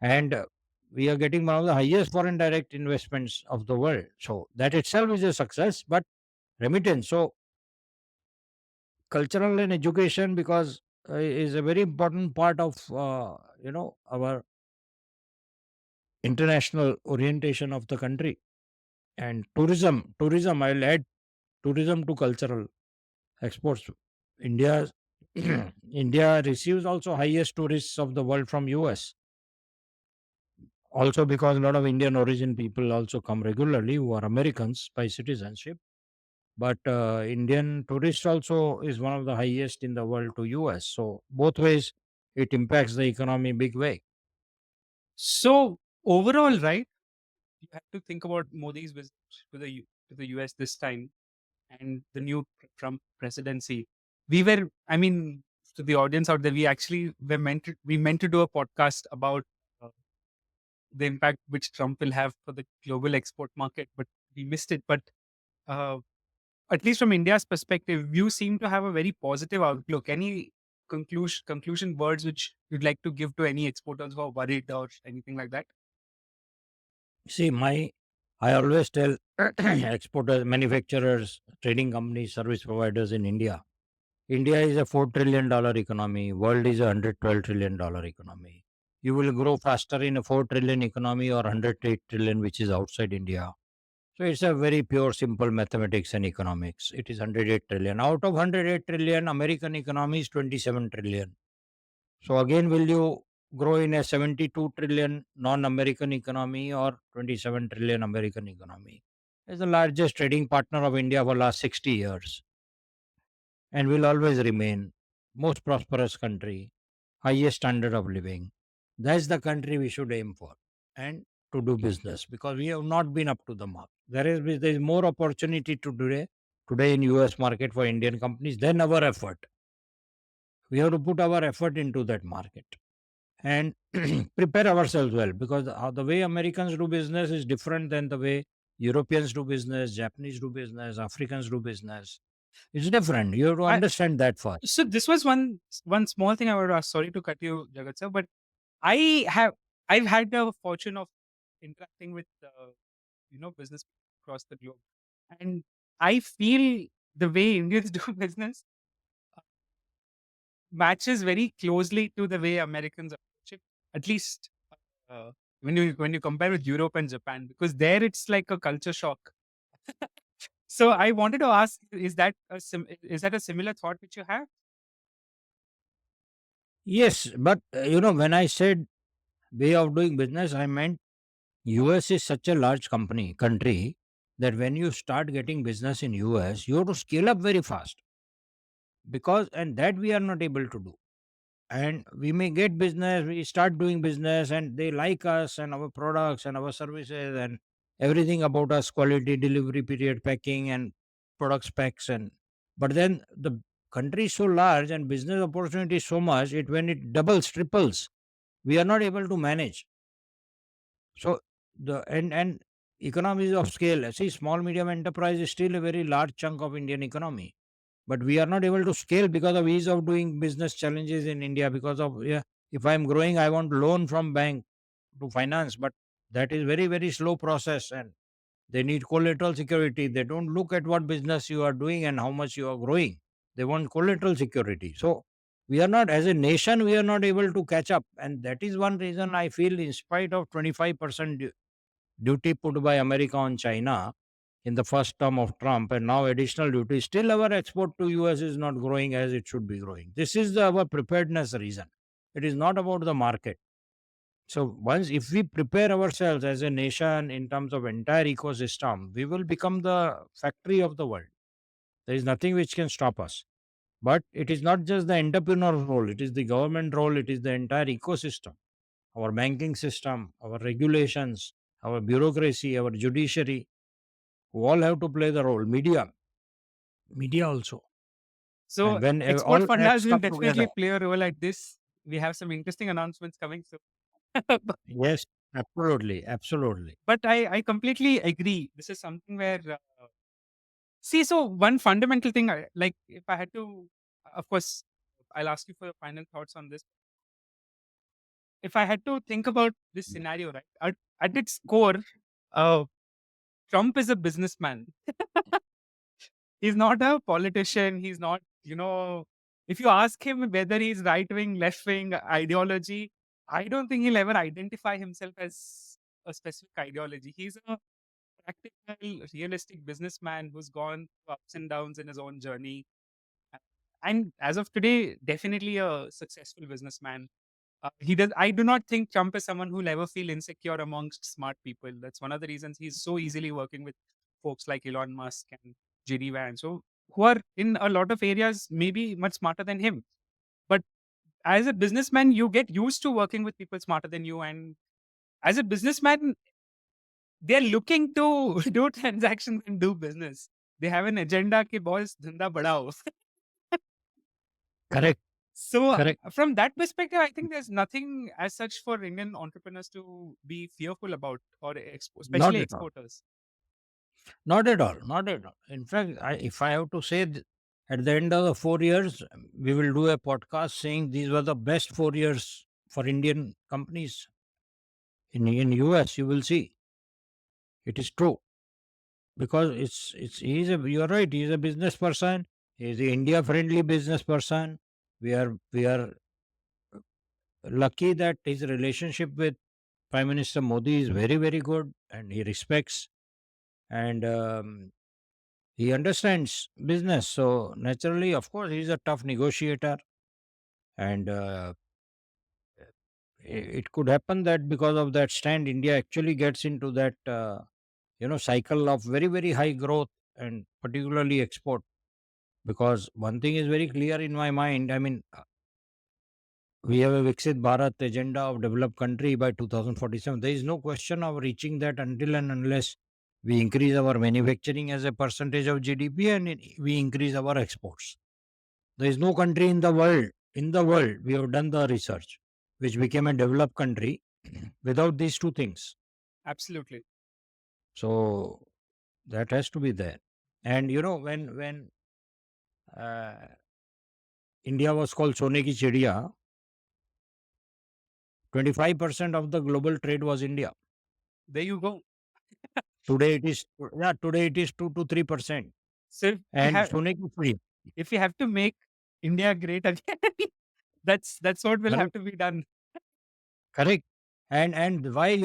and we are getting one of the highest foreign direct investments of the world. So that itself is a success. But remittance, so cultural and education, because is a very important part of our international orientation of the country. And tourism, I'll add tourism to cultural exports. India India receives also highest tourists of the world from US. Also because a lot of Indian origin people also come regularly, who are Americans by citizenship. But Indian tourist also is one of the highest in the world to US. So both ways it impacts the economy big way. So overall, right, you have to think about Modi's visit to to the US this time and the new Trump presidency. We were, I mean, to the audience out there, we meant to do a podcast about uh, the impact which Trump will have for the global export market, but we missed it. But uh, at least from India's perspective, you seem to have a very positive outlook. Any conclusion words which you'd like to give to any exporters who are worried or anything like that? See, I always tell exporters, manufacturers, trading companies, service providers in India. India is a $4 trillion economy. World is a $112 trillion economy. You will grow faster in a 4 trillion economy or 108 trillion, which is outside India. So it's a very pure, simple mathematics and economics. It is 108 trillion. Out of 108 trillion, American economy is 27 trillion. So again, will you grow in a 72 trillion non-American economy or 27 trillion American economy? It's the largest trading partner of India for last 60 years and will always remain most prosperous country, highest standard of living. That's the country we should aim for and to do business because we have not been up to the mark. There is more opportunity to today in US market for Indian companies than our effort. We have to put our effort into that market and prepare ourselves well because the way Americans do business is different than the way Europeans do business, Japanese do business, Africans do business. It's different. You have to I, understand that first. so this was one small thing I would ask. Sorry to cut you, Jagat sir, but I have I've had the fortune of interacting with business across the globe, and I feel the way Indians do business matches very closely to the way Americans approach it. At least uh, when you compare with Europe and Japan, because there it's like a culture shock. So I wanted to ask: is that a similar thought which you have? Yes, but when I said way of doing business, I meant US is such a large country that when you start getting business in US, you have to scale up very fast because and that we are not able to do. And we may get business, we start doing business, and they like us and our products and our services and everything about us, quality, delivery period, packing, and product specs. And but then the country is so large and business opportunity is so much, it when it doubles, triples, we are not able to manage. So the and economies of scale. See, small medium enterprise is still a very large chunk of Indian economy, but we are not able to scale because of ease of doing business challenges in India. Because of yeah, if I am growing, I want loan from bank to finance, but that is very slow process, and they need collateral security. They don't look at what business you are doing and how much you are growing. They want collateral security. So we are not, as a nation, we are not able to catch up, and that is one reason I feel, in spite of 25% duty put by America on China in the first term of Trump, and now additional duty, still our export to US is not growing as it should be growing. This is our preparedness reason. It is not about the market. So once if we prepare ourselves as a nation in terms of entire ecosystem, we will become the factory of the world. There is nothing which can stop us. But it is not just the entrepreneur role, it is the government role, it is the entire ecosystem. Our banking system, our regulations, our bureaucracy, our judiciary, who all have to play the role. Media also. So And when export all acts fundas will come together, definitely play a role at this. We have some interesting announcements coming soon. yes, absolutely, absolutely. But I completely agree. This is something where see. So one fundamental thing, like if I had to, of course, I'll ask you for your final thoughts on this. If I had to think about this scenario, right, at its core, uh, Trump is a businessman. He's not a politician. He's not, if you ask him whether he's right wing, left wing ideology, I don't think he'll ever identify himself as a specific ideology. He's a practical, realistic businessman who's gone through ups and downs in his own journey. And as of today, definitely a successful businessman. He does. I do not think Trump is someone who'll ever feel insecure amongst smart people. That's one of the reasons he's so easily working with folks like Elon Musk and JD Vance, so who are in a lot of areas maybe much smarter than him. But as a businessman, you get used to working with people smarter than you, and as a businessman, they're looking to do transactions and do business. They have an agenda ki boss dhanda badao. Correct. So Correct. from that perspective, I think there's nothing as such for Indian entrepreneurs to be fearful about, or Not especially at all. exporters. Not at all. Not at all. In fact, if I have to say, at the end of the 4 years, we will do a podcast saying these were the best 4 years for Indian companies in US. You will see it is true because it's he's a you're right. He's a business person. He's a India friendly business person. We are lucky that his relationship with Prime Minister Modi is very very good, and he respects and he understands business. So naturally, of course, he's a tough negotiator, and it could happen that because of that stand, India actually gets into that cycle of very very high growth and particularly export. Because one thing is very clear in my mind. I mean, we have a Viksit Bharat agenda of developed country by 2047. There is no question of reaching that until and unless we increase our manufacturing as a percentage of GDP and we increase our exports. There is no country in the world we have done the research which became a developed country without these two things. Absolutely. So that has to be there. And when uh, India was called Sone ki Chidiya, 25% of the global trade was India. There you go. Today it is 2 to 3%. So And Sone ki Chidiya. if we have to make India great again, that's what will have Correct. to be done. Correct. And why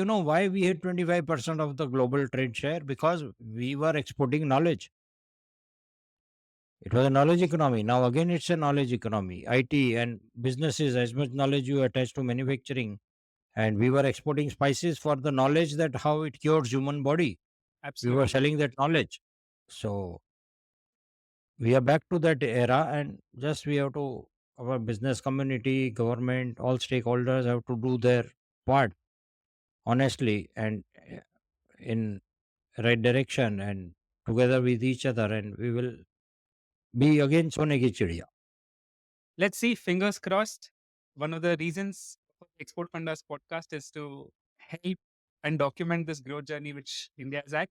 we had 25% of the global trade share? Because we were exporting knowledge. It was a knowledge economy. Now again it's a knowledge economy. IT and businesses, as much knowledge you attach to manufacturing. And we were exporting spices for the knowledge that how it cures human body. We were Absolutely. selling that knowledge. So we are back to that era, and just we have to, our business community, government, all stakeholders have to do their part honestly and in right direction and together with each other, and we will be again Sone ki Chidiya. Let's see, fingers crossed. One of the reasons for the Export Fundas podcast is to help and document this growth journey which India is at.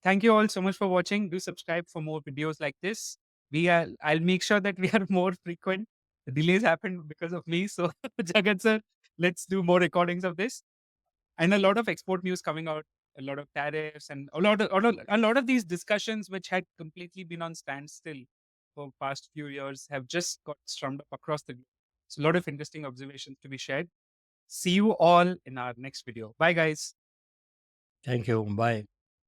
Thank you all so much for watching. Do subscribe for more videos like this. I'll make sure that we are more frequent. The delays happened because of me. So Jagat sir, let's do more recordings of this. And a lot of export news coming out, a lot of tariffs and a lot of these discussions which had completely been on standstill for past few years have just got strummed up across the globe. So a lot of interesting observations to be shared. See you all in our next video. Bye guys. Thank you. Bye.